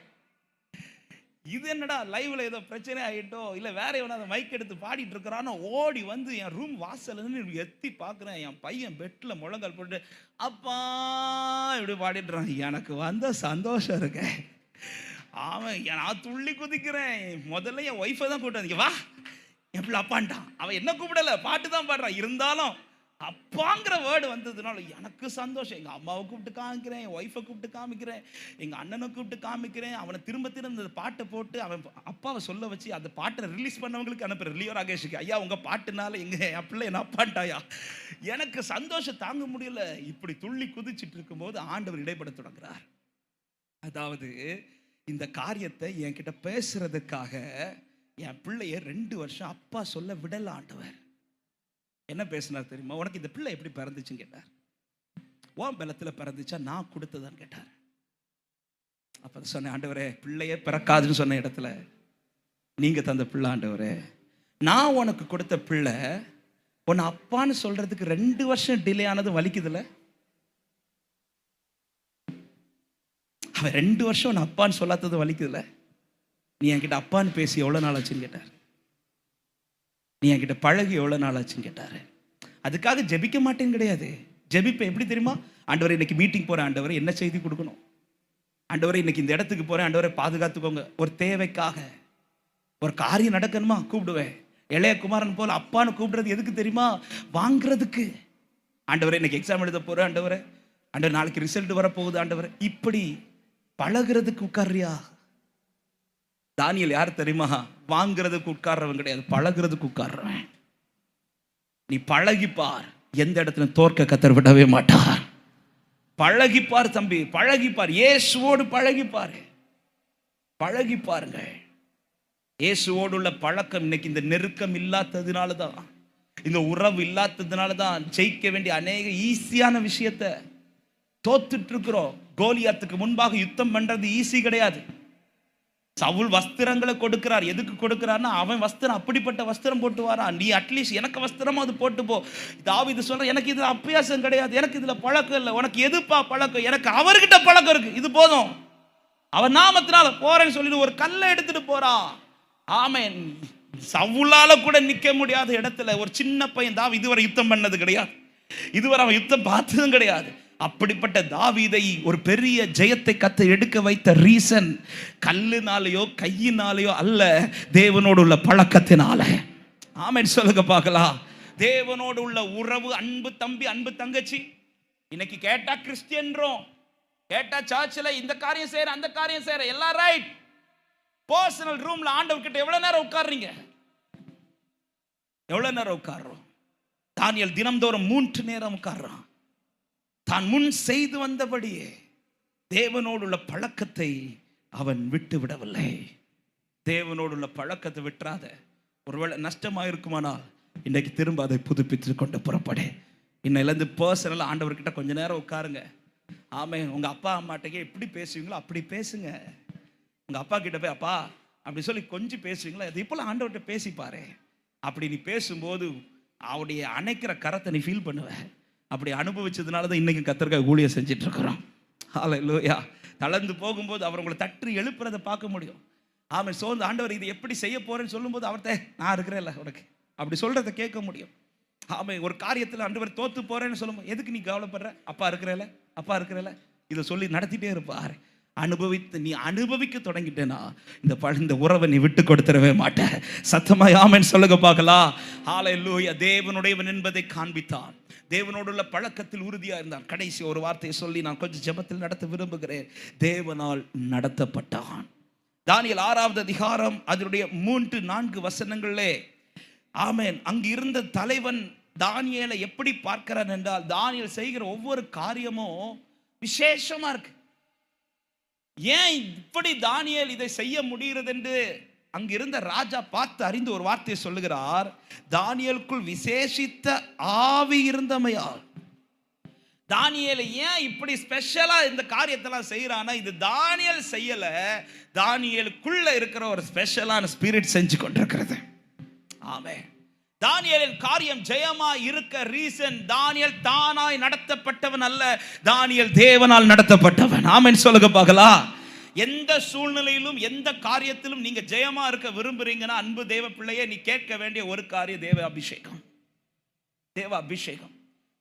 இது என்னடா லைவ்ல ஏதோ பிரச்சனை ஆகிட்டோ இல்லை வேற எவனா மைக் எடுத்து பாடிட்டு இருக்கிறானோ, ஓடி வந்து என் ரூம் வாசல்னு எத்தி பார்க்குறேன். என் பையன் பெட்டில் முழங்கால் போட்டு அப்பா இப்படி பாடிட்டுறான். எனக்கு வந்த சந்தோஷம் இருக்கு. அவன் நான் துள்ளி குதிக்கிறேன். முதல்ல என் ஒய்ஃபை தான் கூப்பிட்டு வா என் பிள்ளை அப்பான்ட்டான். அவன் என்ன கூப்பிடல, பாட்டு தான் பாடுறான். இருந்தாலும் அப்பாங்கிற வேர்டு வந்ததுனால எனக்கு சந்தோஷம். எங்கள் அம்மாவை கூப்பிட்டு காமிக்கிறேன், என் ஒய்ஃபை கூப்பிட்டு காமிக்கிறேன், எங்கள் அண்ணனை கூப்பிட்டு காமிக்கிறேன். அவனை திரும்ப அந்த பாட்டை போட்டு அவன் அப்பாவை சொல்ல வச்சு அந்த பாட்டை ரிலீஸ் பண்ணவங்களுக்கு அனுப்புறேன். லியோ ராகேஷுக்கு, ஐயா உங்கள் பாட்டுனால என் பிள்ளை என்ன அப்பான்ட்டாயா. எனக்கு சந்தோஷம் தாங்க முடியல. இப்படி துள்ளி குதிச்சுட்டு இருக்கும்போது ஆண்டவர் இடைப்பட தொடங்குறார். அதாவது இந்த காரியத்தை என்கிட்ட பேசுறதுக்காக என் பிள்ளைய 2 வருஷம் அப்பா சொல்ல விடல ஆண்டவர். என்ன பேசினார் தெரியுமா? உனக்கு இந்த பிள்ளை எப்படி பிறந்துச்சுன்னு கேட்டார். உன் பலத்தில் பிறந்துச்சா நான் கொடுத்ததான்னு கேட்டார். அப்ப சொன்னேன், ஆண்டவரே பிள்ளையே பிறக்காதுன்னு சொன்ன இடத்துல நீங்க தந்த பிள்ளை ஆண்டவரே. நான் உனக்கு கொடுத்த பிள்ளை உன்னை அப்பான்னு சொல்றதுக்கு 2 வருஷம் டிலே ஆனது வலிக்குதுல்ல. அவன் 2 வருஷம் உன்னை அப்பான்னு சொல்லாதது வலிக்குதுல்ல. நீ என்கிட்ட அப்பான்னு பேசி எவ்வளோ நாள் ஆச்சுன்னு கேட்டார். நீ என்கிட்ட பழகி எவ்வளோ நாள் ஆச்சுன்னு கேட்டார். அதுக்காக ஜெபிக்க மாட்டேன்னு கிடையாது. ஜெபிப்பேன். எப்படி தெரியுமா? ஆண்டவரை இன்னைக்கு மீட்டிங் போகிறேன், ஆண்டவரை என்ன செய்தி கொடுக்கணும், ஆண்டவரை இன்னைக்கு இந்த இடத்துக்கு போகிறேன், ஆண்டவரை பாதுகாத்துக்கோங்க. ஒரு தேவைக்காக ஒரு காரியம் நடக்கணுமா கூப்பிடுவேன். இளைய குமாரன் போல் அப்பான்னு கூப்பிடுறது எதுக்கு தெரியுமா? வாங்குறதுக்கு. ஆண்டவரை இன்னைக்கு எக்ஸாம் எழுத போகிறேன், ஆண்டவரை ஆண்டவர் நாளைக்கு ரிசல்ட் வரப்போகுது, ஆண்டவரை இப்படி பழகிறதுக்கு உட்கார்றியா? தானியேல் யார் தெரியுமா? வாங்குறதுக்கு உட்கார்றவன் கிடையாது, பழகிறதுக்கு உட்கார்றவன். நீ பழகிப்பார், எந்த இடத்துல தோற்க கத்தர் விடவே மாட்டார். பழகிப்பார் தம்பி, பழகிப்பார். இயேசுவோடு பழகிப்பார், பழகிப்பாருங்க. இயேசுவோடு உள்ள பழக்கம் இன்னைக்கு இந்த நெருக்கம் இல்லாததுனால தான், இந்த உறவு இல்லாததுனால தான் ஜெயிக்க வேண்டிய அநேக ஈஸியான விஷயத்தை தோத்துட்டு இருக்கிறோம். கோலியாத்துக்கு முன்பாக யுத்தம் பண்றது ஈஸி கிடையாது. சவுல் வஸ்திரங்களை கொடுக்கிறார். எதுக்கு கொடுக்கிறார்னா அவன் வஸ்திரம் அப்படிப்பட்ட வஸ்திரம் போட்டு வாரா, நீ அட்லீஸ்ட் எனக்கு வஸ்திரமா அது போட்டு போ. தாவீது சொல்ற, எனக்கு இதுல அபியாசம் கிடையாது, எனக்கு இதுல பழக்கம் இல்லை. உனக்கு எதுப்பா பழக்கம்? எனக்கு அவர்கிட்ட பழக்கம் இருக்கு, இது போதும். அவன் நாமத்தினால போறேன்னு சொல்லிட்டு ஒரு கல்லை எடுத்துட்டு போறான். ஆமென். சவுலால கூட நிக்க முடியாத இடத்துல ஒரு சின்ன பையன் தாவீது இதுவரை யுத்தம் பண்ணது கிடையாது, இதுவரை அவன் யுத்தம் பார்த்ததும் கிடையாது. அப்படிப்பட்ட தாவீதை ஒரு பெரிய ஜெயத்தை கத்த எடுக்க வைத்த ரீசன் கல்லுனாலேயோ கையினாலேயோ அல்ல, தேவனோடு உள்ள பழக்கத்தினால. ஆமென் சொல்லுங்க பார்க்கலாம். தேவனோடு உள்ள உறவு, அன்பு தம்பி அன்பு தங்கச்சி. இன்னைக்கு கேட்டா கிறிஸ்டியன்றோம், கேட்டா சர்ச்சில் இந்த காரியம் செய்யற அந்த காரியம் செய்யற எல்லாம் ரைட். பர்சனல் ரூம்ல ஆண்டவர் கிட்ட எவ்வளவு நேரம் உட்கார்றீங்க? எவ்வளவு நேரம் உட்கார்றோம்? தானியேல் தினம்தோறும் 3 நேரம் உட்கார்றான். தான் முன் செய்து வந்தபடியே தேவனோடு உள்ள பழக்கத்தை அவன் விட்டு விடவில்லை. தேவனோடு உள்ள பழக்கத்தை விட்டுறாத. ஒருவேளை நஷ்டமாக இருக்குமானால் இன்னைக்கு திரும்ப அதை புதுப்பித்து கொண்டு புறப்படு. இன்னிலேருந்து பர்சனலாக ஆண்டவர்கிட்ட கொஞ்ச நேரம் உட்காருங்க. ஆமென். உங்கள் அப்பா அம்மாட்டே எப்படி பேசுவீங்களோ அப்படி பேசுங்க. உங்கள் அப்பா கிட்ட போய் அப்பா அப்படி சொல்லி கொஞ்சம் பேசுவீங்களா, அது இப்போ ஆண்டவர்கிட்ட பேசிப்பாரு. அப்படி நீ பேசும்போது அவருடைய அணைக்கிற கரத்தை நீ ஃபீல் பண்ணுவ. அப்படி அனுபவிச்சதுனால தான் இன்னைக்கு கர்த்தருக்காக ஊழியம் செஞ்சுட்டு இருக்கிறோம். ஹல்லேலூயா. தளர்ந்து போகும்போது அவர் உங்களை தட்டி எழுப்புறதை பார்க்க முடியும். ஆமாம். சோர்ந்து ஆண்டவர் இது எப்படி செய்ய போறேன்னு சொல்லும்போது அவர்கிட்ட நான் இருக்கிறேன்ல உனக்கு அப்படி சொல்றதை கேட்க முடியும். ஆமாம். ஒரு காரியத்தில் ஆண்டவர் தோத்து போறேன்னு சொல்லும்போது எதுக்கு நீ கவலைப்படுற, அப்பா இருக்கிறேல அப்பா இருக்கிறேல இதை சொல்லி நடத்திட்டே இருப்பார். நீ அனுபவிக்க தொடங்கிட்டேனா இந்த உறவை நீ விட்டு கொடுத்துடவே மாட்ட. சத்தமா ஆமென் சொல்லுங்க பார்க்கலாம். ஹல்லேலூயா. தேவனுடையவன் என்பதை காண்பித்தான். தேவனோடுள்ள பழக்கத்தில் உறுதியா இருந்தான். கடைசி ஒரு வார்த்தையை சொல்லி நான் கொஞ்சம் ஜெபத்தில் நடத்த விரும்புகிறேன். தேவனால் நடத்தப்பட்டான். தானியேல் 6வது அதிகாரம் அதனுடைய 3-4 வசனங்களே ஆமென். அங்கு இருந்த தலைவன் தானியேலை எப்படி பார்க்கிறான் என்றால், தானியேல் செய்கிற ஒவ்வொரு காரியமும் விசேஷமா இருக்கு. ஏன் இப்படி தானியேல் இதை செய்ய முடிகிறது என்று அங்கிருந்த ராஜா பார்த்து அறிந்து ஒரு வார்த்தையை சொல்லுகிறார். தானியேலுக்குள் விசேஷித்த ஆவி இருந்தமையால். தானியேலை ஏன் இப்படி ஸ்பெஷலா இந்த காரியத்தெல்லாம் செய்யறானா, இது தானியேல் செய்யல, தானியேலுக்குள்ள இருக்கிற ஒரு ஸ்பெஷலான ஸ்பிரிட் செஞ்சு கொண்டிருக்கிறது. ஆமென். தானியேலின் காரியம் ஜெயமா இருக்க ரீசன், தானியேல் தானாய் நடத்தப்பட்டவன் அல்ல, தானியேல் தேவனால் நடத்தப்பட்டவன். ஆமென் சொல்லுங்க பார்க்கலாம். எந்த சூழ்நிலையிலும் எந்த காரியத்திலும் நீங்க ஜெயமா இருக்க விரும்புறீங்கன்னா அன்பு தேவ பிள்ளையே, நீ கேட்க வேண்டிய ஒரு காரியம் தேவ அபிஷேகம். தேவ அபிஷேகம்.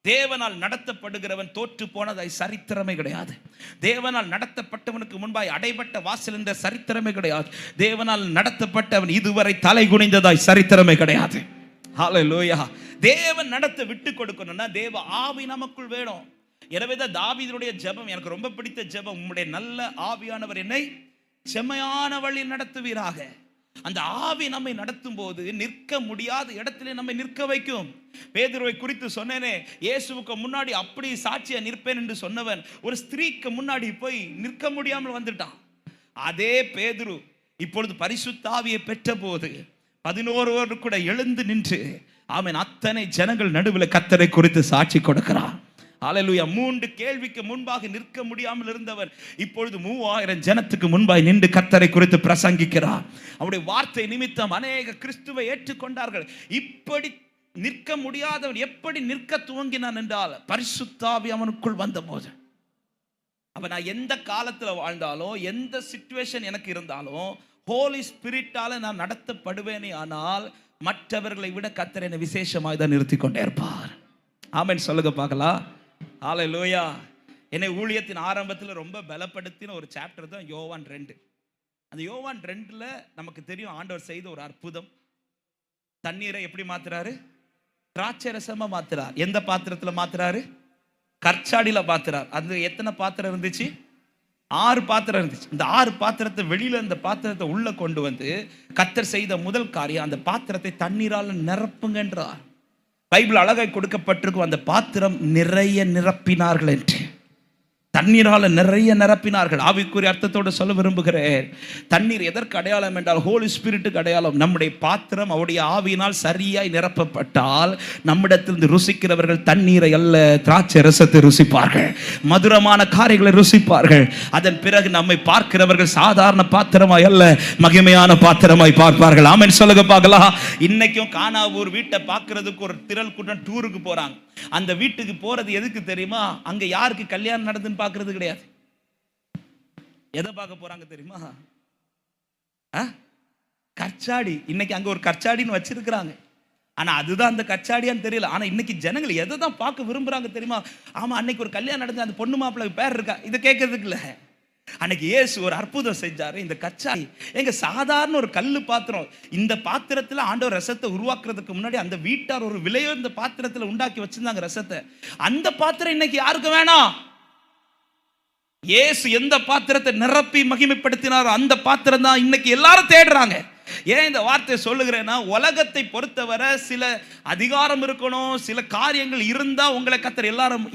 தேவனால் நடத்தப்படுகிறவன் தோற்று போனதாய் சரித்திரமே கிடையாது. தேவனால் நடத்தப்பட்டவனுக்கு முன்பாய் அடைபட்ட வாசல் என்ற சரித்திரமே கிடையாது. தேவனால் நடத்தப்பட்டவன் இதுவரை தலை குனிந்ததாய் சரித்திரமே கிடையாது. ஹல்லேலூயா. தேவன் நடத்த விட்டு கொடுக்கணும்னா தேவ ஆவி நமக்குள் வேணும். எனவேதான் தாவீதுடைய ஜெபம் எனக்கு ரொம்ப பிடித்த ஜெபம், உம்முடைய நல்ல ஆவியானவர் என்னை செம்மையான வழி நடத்துவீராக. அந்த ஆவி நம்மை நடத்தும் போது நிற்க முடியாத இடத்திலே நம்மை நிற்க வைக்கும். பேதுருவை குறித்து சொன்னேனே, இயேசுவுக்கு முன்னாடி அப்படி சாட்சியா நிற்பேன் என்று சொன்னவன் ஒரு ஸ்திரீக்கு முன்னாடி போய் நிற்க முடியாமல் வந்துட்டான். அதே பேதுரு இப்பொழுது பரிசுத்த ஆவியை பெற்ற போது 11 கூட எழுந்து நின்று ஆமென் அத்தனை ஜனங்கள் நடுவில் கர்த்தரை குறித்து சாட்சி கொடுக்கிறார். ஹல்லேலூயா. 3 கேள்விக்கு முன்பாக நிற்க முடியாமல் இருந்தவர் இப்பொழுது 3000 ஜனத்துக்கு முன்பாக நின்று கர்த்தரை குறித்து பிரசங்கிக்கிறார். அவருடைய வார்த்தை நிமித்தம் அநேக கிறிஸ்துவை ஏற்றுக்கொண்டார்கள். இப்படி நிற்க முடியாதவன் எப்படி நிற்க துவங்கினான் என்றால், பரிசுத்த ஆவி அவனுக்குள் வந்தபோது. அப்ப நான் எந்த காலத்தில் வாழ்ந்தாலும் எந்த சிச்சுவேஷன் எனக்கு இருந்தாலும் ஹோலி ஸ்பிரிட்டால நான் நடத்தப்படுவேனே, ஆனால் மற்றவர்களை விட கர்த்தர் என்னை விசேஷமாக தான் நிறுத்தி கொண்டே இருப்பார். ஆமென் சொல்லுங்க பார்க்கலாம். ஹல்லேலூயா. என்னை ஊழியத்தின் ஆரம்பத்தில் ரொம்ப பலப்படுத்தின ஒரு சாப்டர் தான் யோவான் 2. அந்த யோவான் 2ல நமக்கு தெரியும் ஆண்டவர் செய்த ஒரு அற்புதம். தண்ணீரை எப்படி மாத்துறாரு? திராட்சை ரசமா மாத்துறார். எந்த பாத்திரத்தில் மாத்துறாரு? கற்சாடியில மாத்துறார். அது எத்தனை பாத்திரம் இருந்துச்சு? 6 பாத்திரம் இருந்துச்சு. இந்த 6 பாத்திரத்தை வெளியில இந்த பாத்திரத்தை உள்ள கொண்டு வந்து கர்த்தர் செய்த முதல் காரியம் அந்த பாத்திரத்தை தண்ணீரால் நிரப்புங்கன்றார். பைபிள் அழகாய் கொடுக்கப்பட்டிருக்கும். அந்த பாத்திரம் நிறைய நிரப்பினார்கள் என்று, தண்ணீரால நிறைய நிரப்பினார்கள். ஆவிக்குரிய அர்த்தத்தோடு சொல்ல விரும்புகிறேன். தண்ணீர் எதற்கு அடையாளம் என்றால் ஹோலி ஸ்பிரிட்டுக்கு அடையாளம். நம்முடைய பாத்திரம் அவருடைய ஆவியினால் சரியாய் நிரப்பப்பட்டால் நம்மிடத்திலிருந்து ருசிக்கிறவர்கள் தண்ணீரை அல்ல திராட்சை ரசத்தை ருசிப்பார்கள், மதுரமான காரியங்களை ருசிப்பார்கள். அதன் பிறகு நம்மை பார்க்கிறவர்கள் சாதாரண பாத்திரமாய் அல்ல மகிமையான பாத்திரமாய் பார்ப்பார்கள். ஆமென் சொல்லுங்க பார்க்கலாம். இன்னைக்கும் கானாவூர் வீட்டை பார்க்கிறதுக்கு ஒரு திரள் கூட்டம் டூருக்கு போறாங்க. அந்த வீட்டுக்கு போறது எதுக்கு தெரியுமா? அங்க யாருக்கு கல்யாணம் நடந்துன்னு பார்க்கிறது கிடையாது. எதை பார்க்க போறாங்க தெரியுமா? கற்சாடி. இன்னைக்கு அங்க ஒரு கற்சாடின்னு வச்சிருக்கிறாங்க. ஆனா அதுதான் அந்த கச்சாடியான்னு தெரியல. ஆனா இன்னைக்கு ஜனங்கள் எதை தான் பார்க்க விரும்புறாங்க தெரியுமா? ஆமா, அன்னைக்கு ஒரு கல்யாணம் நடந்து அந்த பொண்ணு மாப்பிள்ளை பேர் இருக்கா, இதை கேட்கறதுக்கு இல்ல. அன்னைக்கு இயேசு ஒரு அற்புதம் செஞ்சாரு. இந்த கச்சாடி எங்க சாதாரண ஒரு கல்லு பாத்திரம், இந்த பாத்திரத்துல ஆண்டவர் ரசத்தை உருவாக்குறதுக்கு முன்னாடி அந்த வீட்டார் ஒரு விலையுயர்ந்த பாத்திரத்துல உண்டாக்கி வச்சிருந்தாங்க ரசத்தை. அந்த பாத்திரம் இன்னைக்கு யாருக்கு வேணாம்? இயேசு எந்த பாத்திரத்தை நிரப்பி மகிமைப்படுத்தினாரோ அந்த பாத்திரம் தான் இன்னைக்கு எல்லாரும் தேடுறாங்க. ஏன் இந்த வார்த்தை சொல்லுகிறேன்னா, உலகத்தை பொறுத்தவரை சில அதிகாரம் இருக்கணும், சில காரியங்கள் இருந்தா உங்களை கர்த்தர்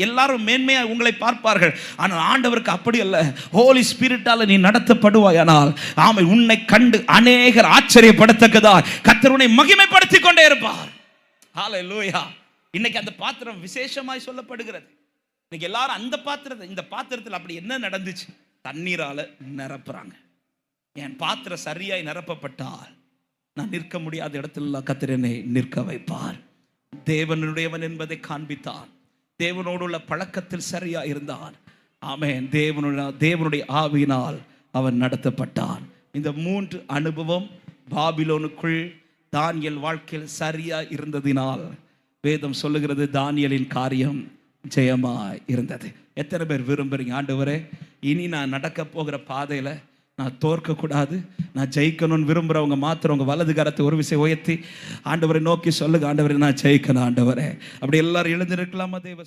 எல்லாரும் மேன்மையா உங்களை பார்ப்பார்கள். ஆனால் ஆண்டவருக்கு அப்படி அல்ல. ஹோலி ஸ்பிரிட்டால நீ நடத்தப்படுவாயானால் ஆமை உன்னை கண்டு அநேகர் ஆச்சரியப்படத்தக்கதா கர்த்தர் உன்னை மகிமைப்படுத்தி கொண்டே இருப்பார். ஹல்லேலூயா. இன்னைக்கு அந்த பாத்திரம் விசேஷமாய் சொல்லப்படுகிறது. இன்னைக்கு எல்லாரும் அந்த பாத்திரத்தை, இந்த பாத்திரத்தில் அப்படி என்ன நடந்துச்சு? தண்ணீரால நிரப்புறாங்க. என் பாத்திரம் சரியாய் நிரப்பப்பட்டால் நான் நிற்க முடியாத இடத்துல கர்த்தர் என்னை நிற்க வைப்பார். தேவனுடையவன் என்பதை காண்பித்தார். தேவனோடு உள்ள பழக்கத்தில் சரியா இருந்தான். ஆமென். தேவனுடைய ஆவியினால் அவன் நடத்தப்பட்டான். இந்த 3 அனுபவம் பாபிலோனுக்குள் தானியேல் வாழ்க்கையில் சரியா இருந்ததினால் வேதம் சொல்லுகிறது தானியேலின் காரியம் ஜெயமாய் இருந்தது. எத்தனை பேர் விரும்புறீங்க, ஆண்டவரே இனி நான் நடக்க போகிற பாதையில நான் தோற்க கூடாது, நான் ஜெயிக்கணும்னு விரும்புறவங்க மாத்திரம் உங்க வலது கரத்தை ஒரு விசை உயர்த்தி ஆண்டவரை நோக்கி சொல்லுங்க, ஆண்டவரை நான் ஜெயிக்கணும் ஆண்டவரே. அப்படி எல்லாரும் எழுந்திருக்கலாமா தேவ